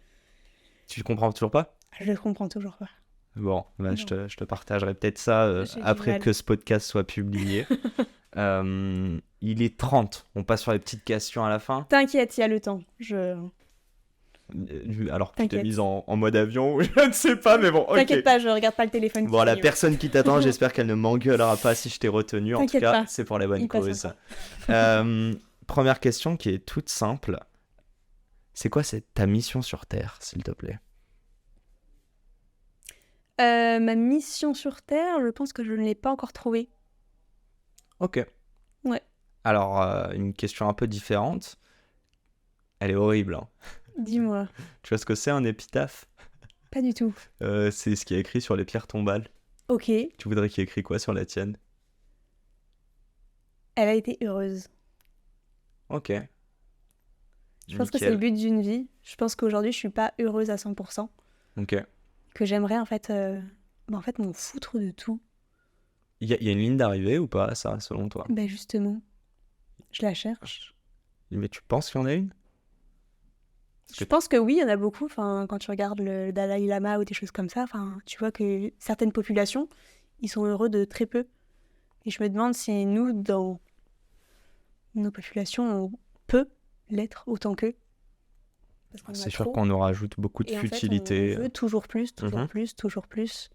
[SPEAKER 1] Tu comprends toujours pas?
[SPEAKER 2] Je le comprends toujours pas.
[SPEAKER 1] Bon, bah,
[SPEAKER 2] Non.
[SPEAKER 1] je te partagerai peut-être ça
[SPEAKER 2] J'ai du
[SPEAKER 1] après
[SPEAKER 2] mal.
[SPEAKER 1] que ce podcast soit publié. Il est 30. On passe sur les petites questions à la fin.
[SPEAKER 2] T'inquiète, il y a le temps.
[SPEAKER 1] Alors, tu t'es
[SPEAKER 2] T'inquiète.
[SPEAKER 1] mise en mode avion, je ne sais pas, mais bon, ok.
[SPEAKER 2] T'inquiète pas, je regarde pas le téléphone.
[SPEAKER 1] Bon,
[SPEAKER 2] qui
[SPEAKER 1] la
[SPEAKER 2] sonne.
[SPEAKER 1] personne qui t'attend, j'espère qu'elle ne m'engueulera pas si je t'ai retenu. En tout
[SPEAKER 2] T'inquiète
[SPEAKER 1] cas,
[SPEAKER 2] pas.
[SPEAKER 1] c'est pour la bonne
[SPEAKER 2] Il passe
[SPEAKER 1] cause.
[SPEAKER 2] encore.
[SPEAKER 1] première question qui est toute simple. C'est quoi ta mission sur Terre, s'il te plaît?
[SPEAKER 2] Ma mission sur Terre, je pense que je ne l'ai pas encore trouvée.
[SPEAKER 1] Ok.
[SPEAKER 2] Ouais.
[SPEAKER 1] Alors, une question un peu différente. Elle est horrible, hein.
[SPEAKER 2] Dis-moi.
[SPEAKER 1] Tu vois ce que c'est un épitaphe?
[SPEAKER 2] Pas du tout.
[SPEAKER 1] C'est ce qui est écrit sur les pierres tombales.
[SPEAKER 2] Ok.
[SPEAKER 1] Tu voudrais qu'il y ait écrit quoi sur la tienne?
[SPEAKER 2] Elle a été heureuse.
[SPEAKER 1] Ok.
[SPEAKER 2] Je pense que c'est le but d'une vie. Je pense qu'aujourd'hui, je suis pas heureuse à 100%.
[SPEAKER 1] Ok.
[SPEAKER 2] Que j'aimerais en fait m'en foutre de tout.
[SPEAKER 1] Il y a une ligne d'arrivée ou pas, ça, selon toi?
[SPEAKER 2] Ben justement, je la cherche.
[SPEAKER 1] Mais tu penses qu'il y en a une?
[SPEAKER 2] Je pense que oui, il y en a beaucoup. Enfin, quand tu regardes le Dalai Lama ou des choses comme ça, enfin, tu vois que certaines populations, ils sont heureux de très peu. Et je me demande si nous, dans nos populations, on peut l'être autant qu'eux. Parce qu'on en a
[SPEAKER 1] C'est sûr
[SPEAKER 2] trop.
[SPEAKER 1] qu'on nous rajoute beaucoup de
[SPEAKER 2] Et en fait,
[SPEAKER 1] futilité.
[SPEAKER 2] on veut toujours plus, toujours
[SPEAKER 1] Mhm.
[SPEAKER 2] plus, toujours plus.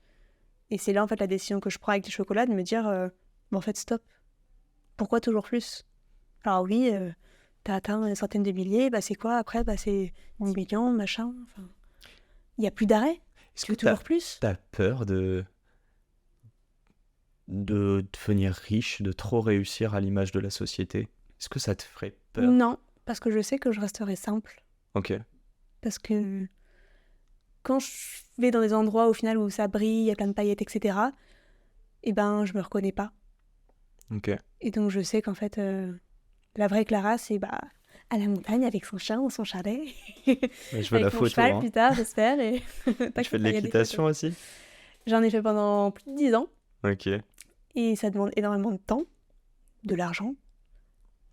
[SPEAKER 2] Et c'est là, en fait, la décision que je prends avec les chocolats, de me dire, en fait, stop. Pourquoi toujours plus? Alors oui, t'as atteint une centaine de milliers, bah c'est quoi après? Bah c'est 10 millions, machin. Enfin, il n'y a plus d'arrêt.
[SPEAKER 1] Est-ce
[SPEAKER 2] Tu veux
[SPEAKER 1] que t'as
[SPEAKER 2] toujours plus?
[SPEAKER 1] peur de devenir riche, de trop réussir à l'image de la société? Est-ce que ça te ferait peur?
[SPEAKER 2] Non, parce que je sais que je resterai simple.
[SPEAKER 1] Ok.
[SPEAKER 2] Parce que quand je vais dans des endroits au final où ça brille, il y a plein de paillettes, etc., eh ben, je me reconnais pas.
[SPEAKER 1] Ok.
[SPEAKER 2] Et donc, je sais qu'en fait, la vraie Clara, c'est à la montagne avec son chien ou son chalet.
[SPEAKER 1] Mais je veux
[SPEAKER 2] Avec
[SPEAKER 1] la
[SPEAKER 2] mon
[SPEAKER 1] photo,
[SPEAKER 2] cheval
[SPEAKER 1] hein.
[SPEAKER 2] plus tard, j'espère. Et
[SPEAKER 1] Tu fais de l'équitation aussi?
[SPEAKER 2] J'en ai fait pendant plus de 10 ans.
[SPEAKER 1] Ok.
[SPEAKER 2] Et ça demande énormément de temps, de l'argent.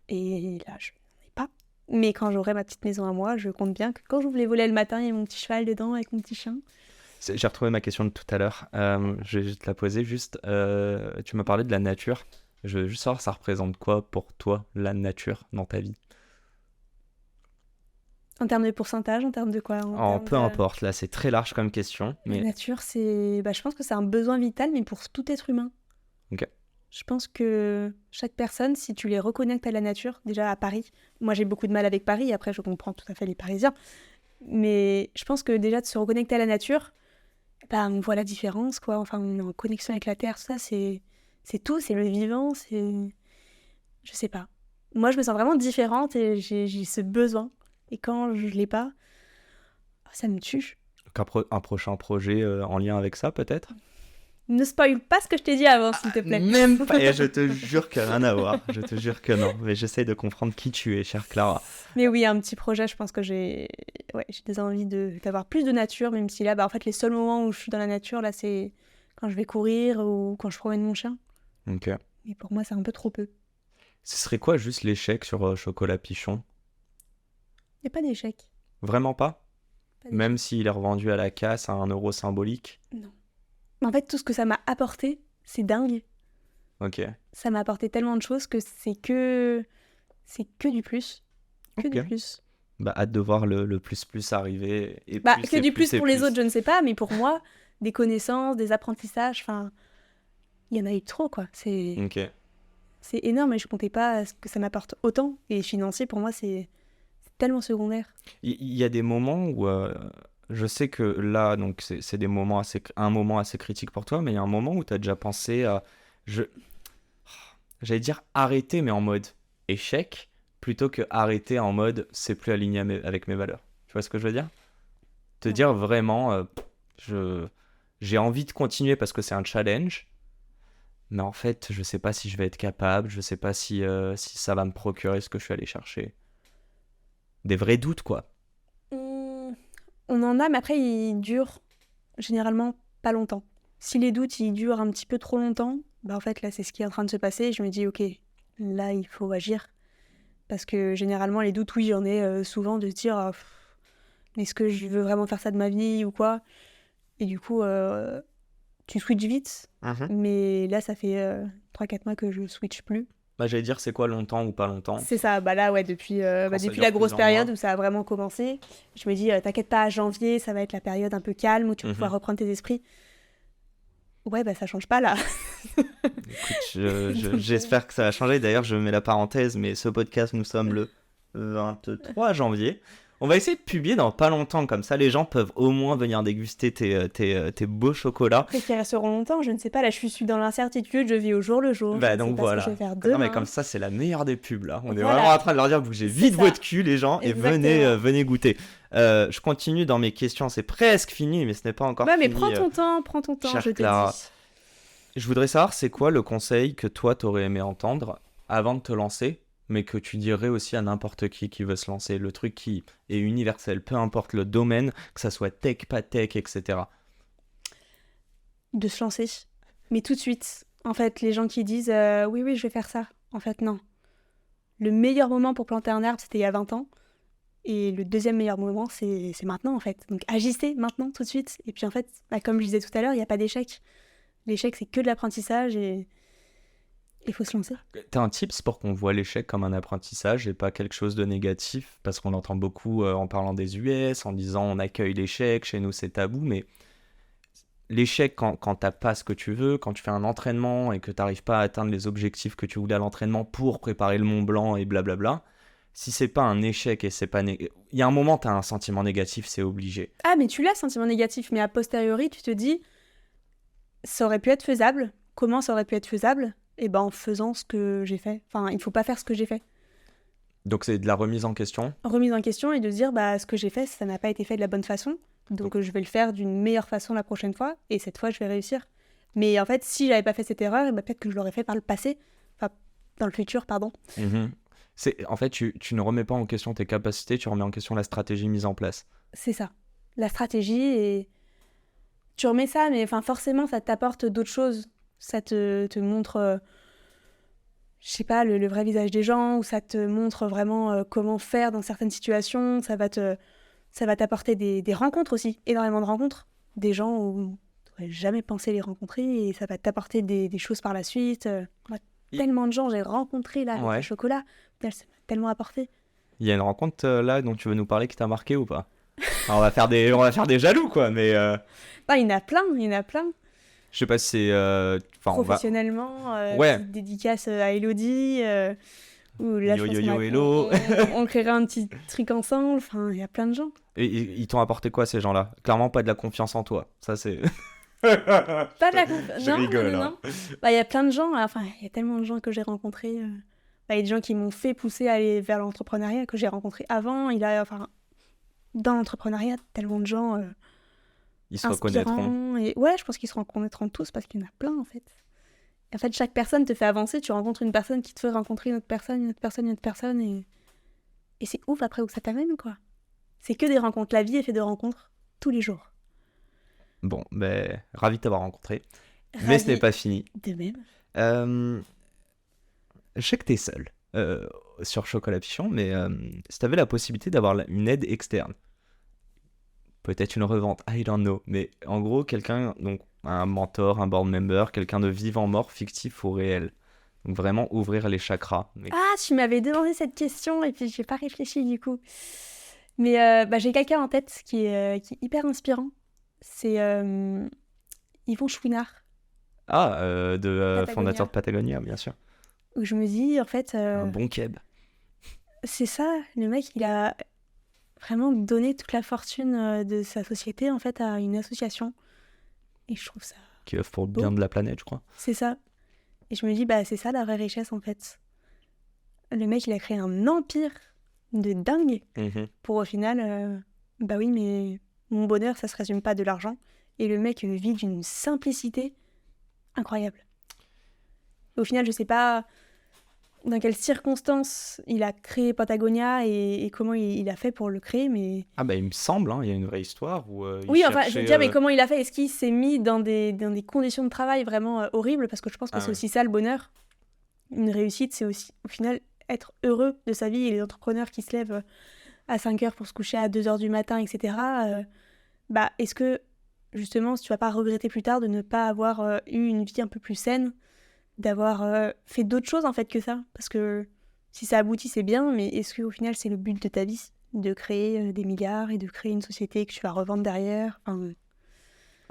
[SPEAKER 2] Et là, je n'en ai pas. Mais quand j'aurai ma petite maison à moi, je compte bien que quand j'ouvre les volets le matin, il y a mon petit cheval dedans avec mon petit chien.
[SPEAKER 1] J'ai retrouvé ma question de tout à l'heure. Je vais te la poser juste. Tu m'as parlé de la nature. Je veux juste savoir, ça représente quoi pour toi, la nature, dans ta vie?
[SPEAKER 2] En termes de pourcentage, en termes de quoi? En
[SPEAKER 1] Peu
[SPEAKER 2] termes de...
[SPEAKER 1] importe, là, c'est très large comme question.
[SPEAKER 2] La
[SPEAKER 1] Mais
[SPEAKER 2] nature, c'est... je pense que c'est un besoin vital, mais pour tout être humain.
[SPEAKER 1] Ok.
[SPEAKER 2] Je pense que chaque personne, si tu les reconnectes à la nature, déjà à Paris, moi j'ai beaucoup de mal avec Paris, après je comprends tout à fait les Parisiens, mais je pense que déjà de se reconnecter à la nature, on voit la différence, quoi. Enfin, on est en connexion avec la terre, ça c'est tout, c'est le vivant, c'est... Je sais pas. Moi je me sens vraiment différente et j'ai ce besoin. Et quand je l'ai pas, ça me tue.
[SPEAKER 1] un prochain projet en lien avec ça, peut-être?
[SPEAKER 2] Ne spoil pas ce que je t'ai dit avant, s'il te plaît.
[SPEAKER 1] Même pas. Et je te jure que rien à voir. Je te jure que non. Mais j'essaye de comprendre qui tu es, chère Clara.
[SPEAKER 2] Mais oui, un petit projet, je pense que j'ai des envies d'avoir plus de nature, même si là, en fait, les seuls moments où je suis dans la nature, là, c'est quand je vais courir ou quand je promène mon chien.
[SPEAKER 1] Ok.
[SPEAKER 2] Mais pour moi, c'est un peu trop peu.
[SPEAKER 1] Ce serait quoi juste l'échec sur Chocolat Pichon?
[SPEAKER 2] Il n'y a pas d'échec.
[SPEAKER 1] Vraiment pas?
[SPEAKER 2] Pas d'échec.
[SPEAKER 1] Même s'il est revendu à la casse à 1 € symbolique?
[SPEAKER 2] Non. Mais en fait, tout ce que ça m'a apporté, c'est dingue.
[SPEAKER 1] Ok.
[SPEAKER 2] Ça m'a apporté tellement de choses que c'est que du plus. Que
[SPEAKER 1] Ok.
[SPEAKER 2] du plus.
[SPEAKER 1] Bah, hâte de voir le plus arriver. Et
[SPEAKER 2] Que du plus pour les autres, je ne sais pas, mais pour moi, des connaissances, des apprentissages, enfin, il y en a eu trop, quoi.
[SPEAKER 1] Ok.
[SPEAKER 2] C'est énorme et je comptais pas ce que ça m'apporte autant. Et financier, pour moi, c'est tellement secondaire.
[SPEAKER 1] Il y a des moments où je sais que là, donc c'est un moment assez critique pour toi, mais il y a un moment où tu as déjà pensé à, j'allais dire arrêter, mais en mode échec, plutôt que arrêter en mode c'est plus aligné avec mes valeurs. Tu vois ce que je veux dire? Te
[SPEAKER 2] Ouais.
[SPEAKER 1] dire vraiment, j'ai envie de continuer parce que c'est un challenge, mais en fait, je sais pas si je vais être capable, je sais pas si ça va me procurer ce que je suis allé chercher. Des vrais doutes, quoi.
[SPEAKER 2] On en a, mais après, ils durent généralement pas longtemps. Si les doutes, ils durent un petit peu trop longtemps, en fait, là, c'est ce qui est en train de se passer. Et je me dis, ok, là, il faut agir. Parce que généralement, les doutes, oui, j'en ai souvent de se dire, est-ce que je veux vraiment faire ça de ma vie ou quoi? Et du coup, tu switches vite. Mais là, ça fait 3-4 mois que je switch plus.
[SPEAKER 1] Bah, j'allais dire, c'est quoi longtemps ou pas longtemps?
[SPEAKER 2] C'est ça, là, ouais, depuis
[SPEAKER 1] ça
[SPEAKER 2] depuis
[SPEAKER 1] dure
[SPEAKER 2] la grosse
[SPEAKER 1] plusieurs
[SPEAKER 2] période
[SPEAKER 1] mois.
[SPEAKER 2] où ça a vraiment commencé. Je me dis, t'inquiète pas, à janvier, ça va être la période un peu calme où tu vas pouvoir reprendre tes esprits. Ouais, ça change pas, là.
[SPEAKER 1] Écoute, j'espère que ça va changer. D'ailleurs, je mets la parenthèse, mais ce podcast, nous sommes le 23 janvier. On va essayer de publier dans pas longtemps, comme ça les gens peuvent au moins venir déguster tes beaux chocolats.
[SPEAKER 2] Après qu'ils resteront longtemps, je ne sais pas, là je suis dans l'incertitude, je vis au jour le jour.
[SPEAKER 1] Bah
[SPEAKER 2] je ne
[SPEAKER 1] donc
[SPEAKER 2] sais pas
[SPEAKER 1] voilà.
[SPEAKER 2] ce que je vais faire
[SPEAKER 1] Non
[SPEAKER 2] demain.
[SPEAKER 1] mais comme ça, c'est la meilleure des pubs là. On est
[SPEAKER 2] Voilà.
[SPEAKER 1] vraiment en train de leur dire, bougez
[SPEAKER 2] C'est
[SPEAKER 1] vite
[SPEAKER 2] ça.
[SPEAKER 1] votre cul les gens et
[SPEAKER 2] Exactement.
[SPEAKER 1] venez goûter. Je continue dans mes questions, c'est presque fini, mais ce n'est pas encore
[SPEAKER 2] Ouais,
[SPEAKER 1] fini.
[SPEAKER 2] mais prends ton temps,
[SPEAKER 1] chère
[SPEAKER 2] je te
[SPEAKER 1] Clara.
[SPEAKER 2] dis.
[SPEAKER 1] Je voudrais savoir, c'est quoi le conseil que toi, t'aurais aimé entendre avant de te lancer, mais que tu dirais aussi à n'importe qui veut se lancer, le truc qui est universel, peu importe le domaine, que ça soit tech, pas tech, etc.
[SPEAKER 2] De se lancer. Mais tout de suite. En fait, les gens qui disent oui, je vais faire ça. En fait, non. Le meilleur moment pour planter un arbre, c'était il y a 20 ans. Et le deuxième meilleur moment, c'est maintenant, en fait. Donc agissez maintenant, tout de suite. Et puis en fait, comme je disais tout à l'heure, il n'y a pas d'échec. L'échec, c'est que de l'apprentissage et il faut se lancer.
[SPEAKER 1] T'as un tips pour qu'on voit l'échec comme un apprentissage et pas quelque chose de négatif, parce qu'on entend beaucoup en parlant des US, en disant on accueille l'échec, chez nous c'est tabou, mais l'échec quand t'as pas ce que tu veux, quand tu fais un entraînement et que t'arrives pas à atteindre les objectifs que tu voulais à l'entraînement pour préparer le Mont Blanc et blablabla, si c'est pas un échec et c'est pas... Il y a un moment, t'as un sentiment négatif, c'est obligé.
[SPEAKER 2] Ah, mais tu l'as, sentiment négatif. Mais a posteriori, tu te dis, ça aurait pu être faisable. Comment ça aurait pu être faisable ? Eh ben, en faisant ce que j'ai fait. Enfin, il faut pas faire ce que j'ai fait.
[SPEAKER 1] Donc c'est de la remise en question.
[SPEAKER 2] Remise en question et de se dire, ce que j'ai fait, ça n'a pas été fait de la bonne façon. Donc je vais le faire d'une meilleure façon la prochaine fois. Et cette fois, je vais réussir. Mais en fait, si j'avais pas fait cette erreur, peut-être que je l'aurais fait par le passé. Enfin, dans le futur, pardon.
[SPEAKER 1] En fait, tu ne remets pas en question tes capacités, tu remets en question la stratégie mise en place.
[SPEAKER 2] C'est ça. La stratégie et... Tu remets ça, mais forcément, ça t'apporte d'autres choses. Ça te montre, je sais pas, le vrai visage des gens, ou ça te montre vraiment comment faire dans certaines situations. Ça va t'apporter des rencontres aussi, énormément de rencontres. Des gens où tu n'aurais jamais pensé les rencontrer, et ça va t'apporter des choses par la suite. Moi, tellement de gens j'ai rencontrés là, avec le chocolat, ça m'a tellement apporté.
[SPEAKER 1] Il y a une rencontre là dont tu veux nous parler qui t'a marqué ou pas? On va faire des jaloux quoi, mais...
[SPEAKER 2] Il y en a plein.
[SPEAKER 1] Je sais pas si c'est...
[SPEAKER 2] Professionnellement,
[SPEAKER 1] Ouais.
[SPEAKER 2] petite dédicace à Elodie, où là,
[SPEAKER 1] Yo,
[SPEAKER 2] je pense
[SPEAKER 1] yo, yo, hello.
[SPEAKER 2] on créera un petit truc ensemble. Il y a plein de gens.
[SPEAKER 1] Et ils t'ont apporté quoi ces gens-là? Clairement pas de la confiance en toi, ça c'est...
[SPEAKER 2] Pas de la confiance.
[SPEAKER 1] Je rigole,
[SPEAKER 2] non. Il y a plein de gens, il y a tellement de gens que j'ai rencontrés. Il y a des gens qui m'ont fait pousser à aller vers l'entrepreneuriat, que j'ai rencontrés avant. Dans l'entrepreneuriat, tellement de gens
[SPEAKER 1] Ils se reconnaîtront.
[SPEAKER 2] Et... Ouais, je pense qu'ils se reconnaîtront tous parce qu'il y en a plein en fait. En fait, chaque personne te fait avancer. Tu rencontres une personne qui te fait rencontrer une autre personne, une autre personne, une autre personne. Et c'est ouf après où ça t'amène, quoi. C'est que des rencontres. La vie est faite de rencontres tous les jours.
[SPEAKER 1] Bon, ravi de t'avoir rencontré. Mais ce n'est pas fini.
[SPEAKER 2] De même.
[SPEAKER 1] Je sais que t'es seul sur Chocolat Pichon, mais si t'avais la possibilité d'avoir une aide externe, peut-être une revente, I don't know, mais en gros, quelqu'un, donc un mentor, un board member, quelqu'un de vivant, mort, fictif ou réel. Donc vraiment ouvrir les chakras. Mais...
[SPEAKER 2] Ah, tu m'avais demandé cette question et puis j'ai pas réfléchi du coup. Mais j'ai quelqu'un en tête qui est hyper inspirant. C'est Yvon Chouinard.
[SPEAKER 1] Ah,
[SPEAKER 2] Patagonia.
[SPEAKER 1] Fondateur de Patagonia, bien sûr.
[SPEAKER 2] Où je me dis, en fait...
[SPEAKER 1] Un bon keb.
[SPEAKER 2] C'est ça, le mec, il a vraiment donné toute la fortune de sa société, en fait, à une association. Et je trouve ça...
[SPEAKER 1] Qui œuvre pour le bien de la planète, je crois.
[SPEAKER 2] C'est ça. Et je me dis, c'est ça la vraie richesse, en fait. Le mec, il a créé un empire de dingue pour au final... oui, mais mon bonheur, ça se résume pas de l'argent. Et le mec vit d'une simplicité incroyable. Au final, je sais pas dans quelles circonstances il a créé Patagonia et comment il a fait pour le créer, mais...
[SPEAKER 1] Ah il me semble, il y a une vraie histoire où
[SPEAKER 2] oui, je veux dire, mais comment il a fait? Est-ce qu'il s'est mis dans des conditions de travail vraiment horribles? Parce que je pense que c'est aussi ça le bonheur. Une réussite, c'est aussi, au final, être heureux de sa vie. Et les entrepreneurs qui se lèvent à 5 heures pour se coucher à 2 heures du matin, etc., est-ce que, justement, si tu vas pas regretter plus tard de ne pas avoir eu une vie un peu plus saine, d'avoir fait d'autres choses en fait que ça, parce que si ça aboutit c'est bien, mais est-ce qu'au final c'est le but de ta vie de créer des milliards et de créer une société que tu vas revendre derrière?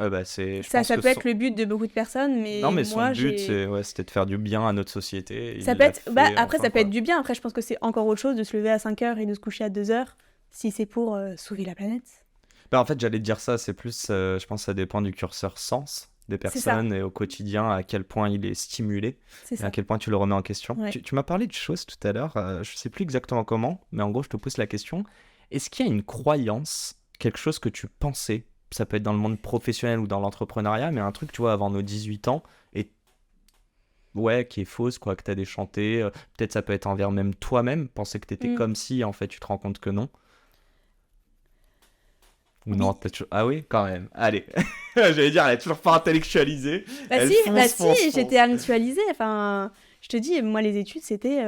[SPEAKER 1] Je
[SPEAKER 2] Ça,
[SPEAKER 1] pense
[SPEAKER 2] ça
[SPEAKER 1] que
[SPEAKER 2] peut être le but de beaucoup de personnes, mais
[SPEAKER 1] non, mais son
[SPEAKER 2] moi,
[SPEAKER 1] but, c'était de faire du bien à notre société.
[SPEAKER 2] Ça
[SPEAKER 1] Il
[SPEAKER 2] peut
[SPEAKER 1] l'a
[SPEAKER 2] être... Bah,
[SPEAKER 1] fait
[SPEAKER 2] après,
[SPEAKER 1] enfin,
[SPEAKER 2] ça peut
[SPEAKER 1] quoi.
[SPEAKER 2] être du bien. Après, je pense que c'est encore autre chose de se lever à 5 heures et de se coucher à 2 heures, si c'est pour sauver la planète.
[SPEAKER 1] Bah, en fait, j'allais te dire ça, c'est plus, je pense que ça dépend du curseur sens des
[SPEAKER 2] C'est ça,
[SPEAKER 1] personnes et au quotidien à quel point il est stimulé
[SPEAKER 2] c'est
[SPEAKER 1] et à
[SPEAKER 2] ça.
[SPEAKER 1] quel point tu le remets en question.
[SPEAKER 2] Ouais.
[SPEAKER 1] Tu m'as parlé de choses tout à l'heure, je sais plus exactement comment, mais en gros, je te pose la question. Est-ce qu'il y a une croyance, quelque chose que tu pensais, ça peut être dans le monde professionnel ou dans l'entrepreneuriat, mais un truc, tu vois, avant nos 18 ans, et ouais, qui est fausse, quoi, que t'as déchanté, peut-être ça peut être envers même toi-même, penser que t'étais
[SPEAKER 2] Mm.
[SPEAKER 1] comme si, en fait, tu te rends compte que non. Ou non,
[SPEAKER 2] Oui.
[SPEAKER 1] peut-être. Ah oui, quand même. Allez. J'allais dire, elle est toujours pas intellectualisée.
[SPEAKER 2] Bah
[SPEAKER 1] Elle
[SPEAKER 2] si,
[SPEAKER 1] fonce, fonce,
[SPEAKER 2] j'étais
[SPEAKER 1] fonce.
[SPEAKER 2] actualisée. Enfin, je te dis, moi, les études, c'était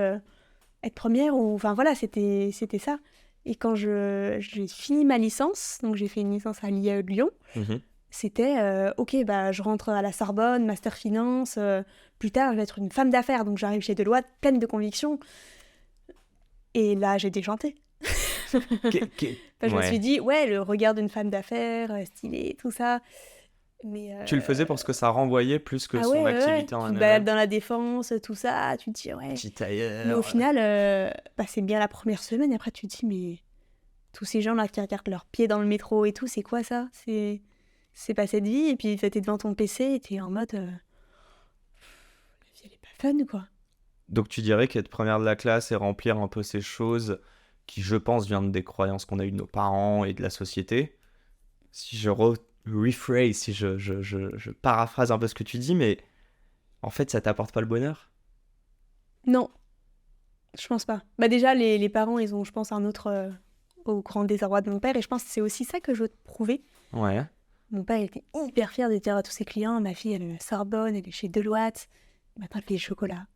[SPEAKER 2] être première ou... Enfin, voilà, c'était ça. Et quand j'ai fini ma licence, donc j'ai fait une licence à l'IAE de Lyon,
[SPEAKER 1] Mhm.
[SPEAKER 2] c'était ok, bah, je rentre à la Sorbonne, master finance, plus tard je vais être une femme d'affaires, donc j'arrive chez Deloitte pleine de conviction. Et là j'ai déchanté. Enfin, je me suis
[SPEAKER 1] Ouais.
[SPEAKER 2] dit, ouais, le regard d'une femme d'affaires, stylée, tout ça. Mais
[SPEAKER 1] Tu le faisais parce que ça renvoyait plus que
[SPEAKER 2] ah ouais,
[SPEAKER 1] son
[SPEAKER 2] ouais, ouais,
[SPEAKER 1] activité en
[SPEAKER 2] tu te balades
[SPEAKER 1] elle-même.
[SPEAKER 2] dans la défense, tout ça, tu te dis, ouais.
[SPEAKER 1] Petit
[SPEAKER 2] Mais au
[SPEAKER 1] tailleur.
[SPEAKER 2] final, bah, c'est bien la première semaine, et après tu te dis, mais tous ces gens là qui regardent leurs pieds dans le métro et tout, c'est quoi ça? C'est pas cette vie, et puis t'es devant ton PC et t'es en mode. La vie, elle est pas fun, quoi.
[SPEAKER 1] Donc tu dirais qu'être première de la classe et remplir un peu ces choses qui, je pense, viennent des croyances qu'on a eues de nos parents et de la société. Si je rephrase, si je paraphrase un peu ce que tu dis, mais en fait, ça t'apporte pas le bonheur.
[SPEAKER 2] Non, je pense pas. Bah déjà, les parents, ils ont, je pense, un autre au grand désarroi de mon père, et je pense que c'est aussi ça que je veux te prouver.
[SPEAKER 1] Ouais.
[SPEAKER 2] Mon père, il était hyper fier de dire à tous ses clients, ma fille, elle est à la Sorbonne, elle est chez Deloitte, maintenant elle fait des chocolats.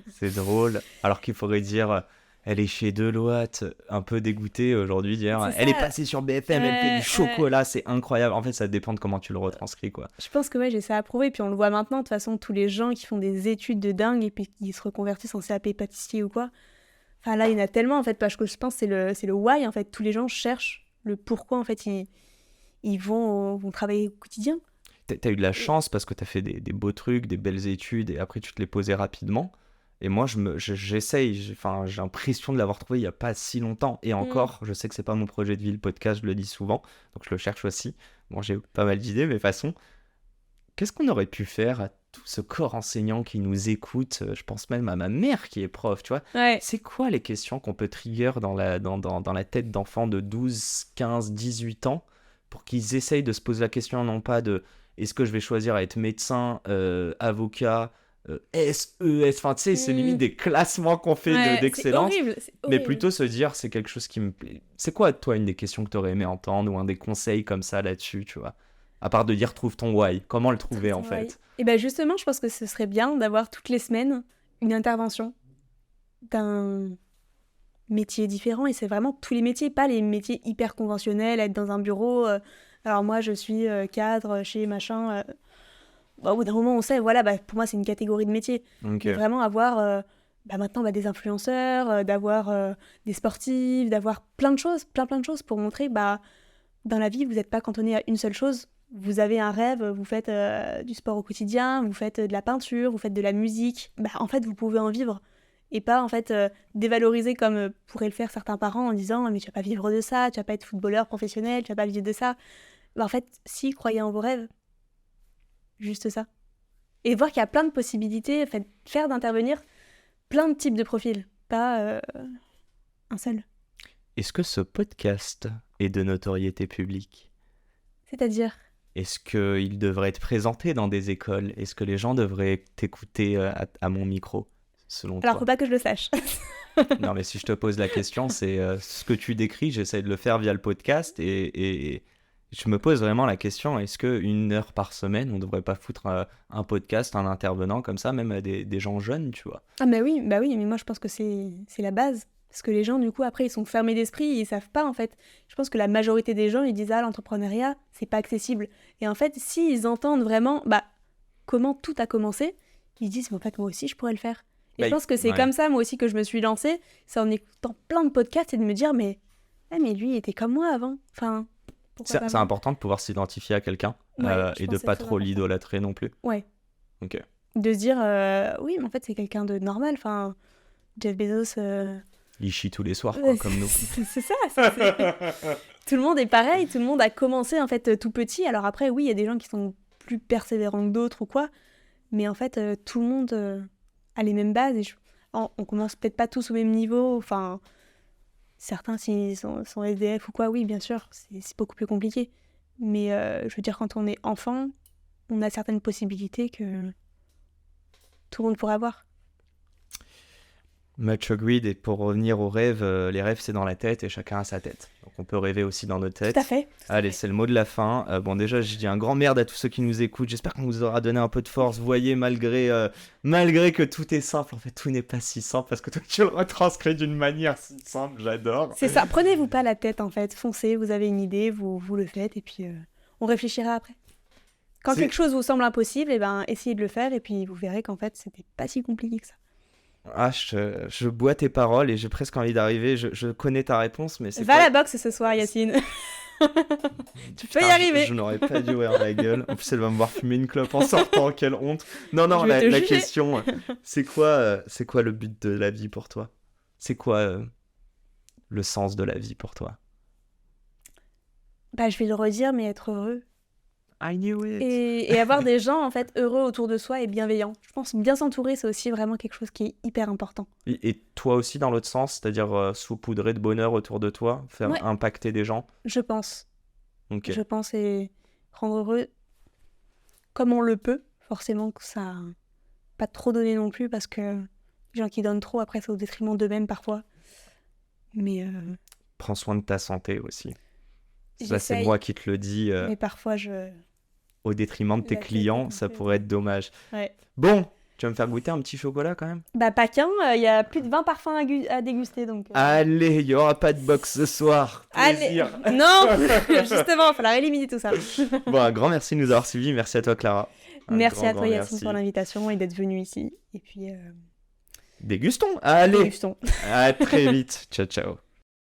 [SPEAKER 1] C'est drôle. Alors qu'il faudrait dire, elle est chez Deloitte, un peu dégoûtée aujourd'hui, dire,
[SPEAKER 2] C'est
[SPEAKER 1] elle est
[SPEAKER 2] ça.
[SPEAKER 1] passée sur BFM, elle fait du
[SPEAKER 2] Ouais.
[SPEAKER 1] chocolat, c'est incroyable. En fait, ça dépend de comment tu le retranscris, quoi.
[SPEAKER 2] Je pense que ouais, j'ai ça à prouver, puis on le voit maintenant, de toute façon, tous les gens qui font des études de dingue et puis qui se reconvertissent en CAP pâtissier ou quoi. Enfin là, il y en a tellement, en fait, parce que je pense que c'est le why, en fait. Tous les gens cherchent le pourquoi, en fait, ils vont travailler au quotidien.
[SPEAKER 1] T'as eu de la
[SPEAKER 2] Et-
[SPEAKER 1] chance parce que t'as fait des beaux trucs, des belles études, et après tu te les posais rapidement. Et moi, j'essaye, enfin, j'ai l'impression de l'avoir trouvé il y a pas si longtemps. Et
[SPEAKER 2] Mm.
[SPEAKER 1] encore, je sais que c'est pas mon projet de vie, le podcast, je le dis souvent, donc je le cherche aussi. Bon, j'ai pas mal d'idées, mais de toute façon, qu'est-ce qu'on aurait pu faire à tout ce corps enseignant qui nous écoute? Je pense même à ma mère qui est prof, tu vois.
[SPEAKER 2] Ouais.
[SPEAKER 1] C'est quoi les questions qu'on peut trigger dans la tête d'enfants de 12, 15, 18 ans pour qu'ils essayent de se poser la question, non pas de est-ce que je vais choisir à être médecin, avocat, SES, enfin tu sais, c'est limite
[SPEAKER 2] Mm.
[SPEAKER 1] des classements qu'on fait
[SPEAKER 2] Ouais, c'est
[SPEAKER 1] d'excellence,
[SPEAKER 2] horrible, c'est
[SPEAKER 1] mais
[SPEAKER 2] horrible.
[SPEAKER 1] plutôt se dire c'est quelque chose qui me plaît. C'est quoi, toi, une des questions que tu aurais aimé entendre ou un des conseils comme ça là-dessus, tu vois? À part de dire trouve ton why, comment le trouver en fait?
[SPEAKER 2] Et ben justement, je pense que ce serait bien d'avoir toutes les semaines une intervention d'un métier différent. Et c'est vraiment tous les métiers, pas les métiers hyper conventionnels, être dans un bureau. Alors moi, je suis cadre chez machin. Bah, au bout d'un moment, on sait, voilà, bah, pour moi, c'est une catégorie de métier.
[SPEAKER 1] Ok.
[SPEAKER 2] Mais vraiment avoir bah, maintenant bah, des influenceurs, d'avoir des sportifs, d'avoir plein de choses, plein de choses pour montrer, bah, dans la vie, vous n'êtes pas cantonné à une seule chose. Vous avez un rêve, vous faites du sport au quotidien, vous faites de la peinture, vous faites de la musique. Bah, en fait, vous pouvez en vivre. Et pas, en fait, dévaloriser comme pourraient le faire certains parents en disant mais tu vas pas vivre de ça, tu vas pas être footballeur professionnel, tu vas pas vivre de ça. Bah, en fait, si, croyez en vos rêves. Juste ça. Et voir qu'il y a plein de possibilités, en fait, faire d'intervenir plein de types de profils, pas un seul.
[SPEAKER 1] Est-ce que ce podcast est de notoriété publique?
[SPEAKER 2] C'est-à-dire,
[SPEAKER 1] Est-ce qu'il devrait être présenté dans des écoles? Est-ce que les gens devraient t'écouter à mon micro, selon
[SPEAKER 2] alors faut
[SPEAKER 1] toi?
[SPEAKER 2] pas que je le sache.
[SPEAKER 1] Non, mais si je te pose la question, c'est ce que tu décris, j'essaie de le faire via le podcast et je me pose vraiment la question, est-ce que 1 heure par semaine, on devrait pas foutre un podcast, un intervenant comme ça, même à des gens jeunes, tu vois?
[SPEAKER 2] Ah bah oui, mais moi je pense que c'est la base. Parce que les gens, du coup, après, ils sont fermés d'esprit, ils savent pas, en fait. Je pense que la majorité des gens, ils disent, ah, l'entrepreneuriat, c'est pas accessible. Et en fait, s'ils entendent vraiment, bah, comment tout a commencé, ils disent, mais en fait, moi aussi, je pourrais le faire. Et
[SPEAKER 1] Bah,
[SPEAKER 2] je pense que c'est
[SPEAKER 1] ouais.
[SPEAKER 2] comme ça, moi aussi, que je me suis lancée. C'est en écoutant plein de podcasts et de me dire, mais lui, il était comme moi avant. Enfin, Pourquoi pas
[SPEAKER 1] C'est
[SPEAKER 2] moi.
[SPEAKER 1] important de pouvoir s'identifier à quelqu'un
[SPEAKER 2] Ouais, je
[SPEAKER 1] et
[SPEAKER 2] pense
[SPEAKER 1] de
[SPEAKER 2] que c'est
[SPEAKER 1] pas
[SPEAKER 2] très
[SPEAKER 1] trop
[SPEAKER 2] important.
[SPEAKER 1] l'idolâtrer non plus.
[SPEAKER 2] Ouais.
[SPEAKER 1] Ok.
[SPEAKER 2] De se dire, oui, mais en fait, c'est quelqu'un de normal. Enfin, Jeff Bezos,
[SPEAKER 1] Il chie tous les soirs, quoi, comme nous.
[SPEAKER 2] c'est ça. Tout le monde est pareil. Tout le monde a commencé, en fait, tout petit. Alors après, oui, il y a des gens qui sont plus persévérants que d'autres ou quoi. Mais en fait, tout le monde a les mêmes bases. On commence peut-être pas tous au même niveau. Enfin, certains, s'ils sont SDF ou quoi, oui, bien sûr, c'est beaucoup plus compliqué. Mais je veux dire, quand on est enfant, on a certaines possibilités que tout le monde pourrait avoir.
[SPEAKER 1] Much agreed. Et pour revenir aux rêves, les rêves, c'est dans la tête et chacun a sa tête. Donc on peut rêver aussi dans nos têtes.
[SPEAKER 2] Tout à fait.
[SPEAKER 1] Allez, c'est le mot de la fin. Bon, déjà, je dis un grand merde à tous ceux qui nous écoutent. J'espère qu'on vous aura donné un peu de force. Vous voyez, malgré que tout est simple, en fait, tout n'est pas si simple parce que toi, tu le retranscris d'une manière si simple. J'adore.
[SPEAKER 2] C'est ça. Prenez-vous pas la tête, en fait. Foncez, vous avez une idée, vous le faites, et puis on réfléchira après. Quand
[SPEAKER 1] C'est-
[SPEAKER 2] quelque chose vous semble impossible, eh ben, essayez de le faire, et puis vous verrez qu'en fait, c'était pas si compliqué que ça.
[SPEAKER 1] Ah, je bois tes paroles et j'ai presque envie d'arriver. Je connais ta réponse, mais c'est
[SPEAKER 2] Va
[SPEAKER 1] quoi
[SPEAKER 2] à la boxe ce soir, Yacine. Tu peux y
[SPEAKER 1] Putain,
[SPEAKER 2] arriver.
[SPEAKER 1] Je n'aurais pas dû ouvrir la gueule. En plus, elle va me voir fumer une clope en sortant. Quelle honte. Non, non,
[SPEAKER 2] Je vais te
[SPEAKER 1] la
[SPEAKER 2] juger.
[SPEAKER 1] question, c'est quoi le but de la vie pour toi? C'est quoi le sens de la vie pour toi?
[SPEAKER 2] Bah, je vais le redire, mais être heureux.
[SPEAKER 1] I knew it.
[SPEAKER 2] Et avoir des gens, en fait, heureux autour de soi et bienveillants. Je pense bien s'entourer, c'est aussi vraiment quelque chose qui est hyper important.
[SPEAKER 1] Et toi aussi, dans l'autre sens, c'est-à-dire saupoudrer de bonheur autour de toi, faire
[SPEAKER 2] Ouais.
[SPEAKER 1] impacter des gens.
[SPEAKER 2] Je pense.
[SPEAKER 1] Ok.
[SPEAKER 2] Je pense et rendre heureux comme on le peut. Forcément que ça pas trop donner non plus parce que les gens qui donnent trop après c'est au détriment d'eux-mêmes parfois. Mais
[SPEAKER 1] Prends soin de ta santé aussi. Ça, c'est
[SPEAKER 2] j'essaye,
[SPEAKER 1] moi qui te le dis.
[SPEAKER 2] mais parfois je
[SPEAKER 1] Au détriment de tes
[SPEAKER 2] La tête
[SPEAKER 1] clients,
[SPEAKER 2] est un
[SPEAKER 1] ça
[SPEAKER 2] peu-
[SPEAKER 1] pourrait être dommage.
[SPEAKER 2] ouais.
[SPEAKER 1] Bon, tu vas me faire goûter un petit chocolat quand même?
[SPEAKER 2] Bah pas qu'un, il y a plus de 20 parfums à déguster donc.
[SPEAKER 1] Allez, il n'y aura pas de boxe ce soir.
[SPEAKER 2] Allez.
[SPEAKER 1] Plaisir.
[SPEAKER 2] Non, justement, il va falloir éliminer tout ça.
[SPEAKER 1] Bon, un grand merci de nous avoir suivis. Merci à toi, Clara. Un
[SPEAKER 2] Merci
[SPEAKER 1] grand,
[SPEAKER 2] à toi
[SPEAKER 1] grand
[SPEAKER 2] Yacine
[SPEAKER 1] merci.
[SPEAKER 2] pour l'invitation et d'être venu ici et puis
[SPEAKER 1] Dégustons. Allez,
[SPEAKER 2] dégustons.
[SPEAKER 1] à très vite. Ciao, ciao.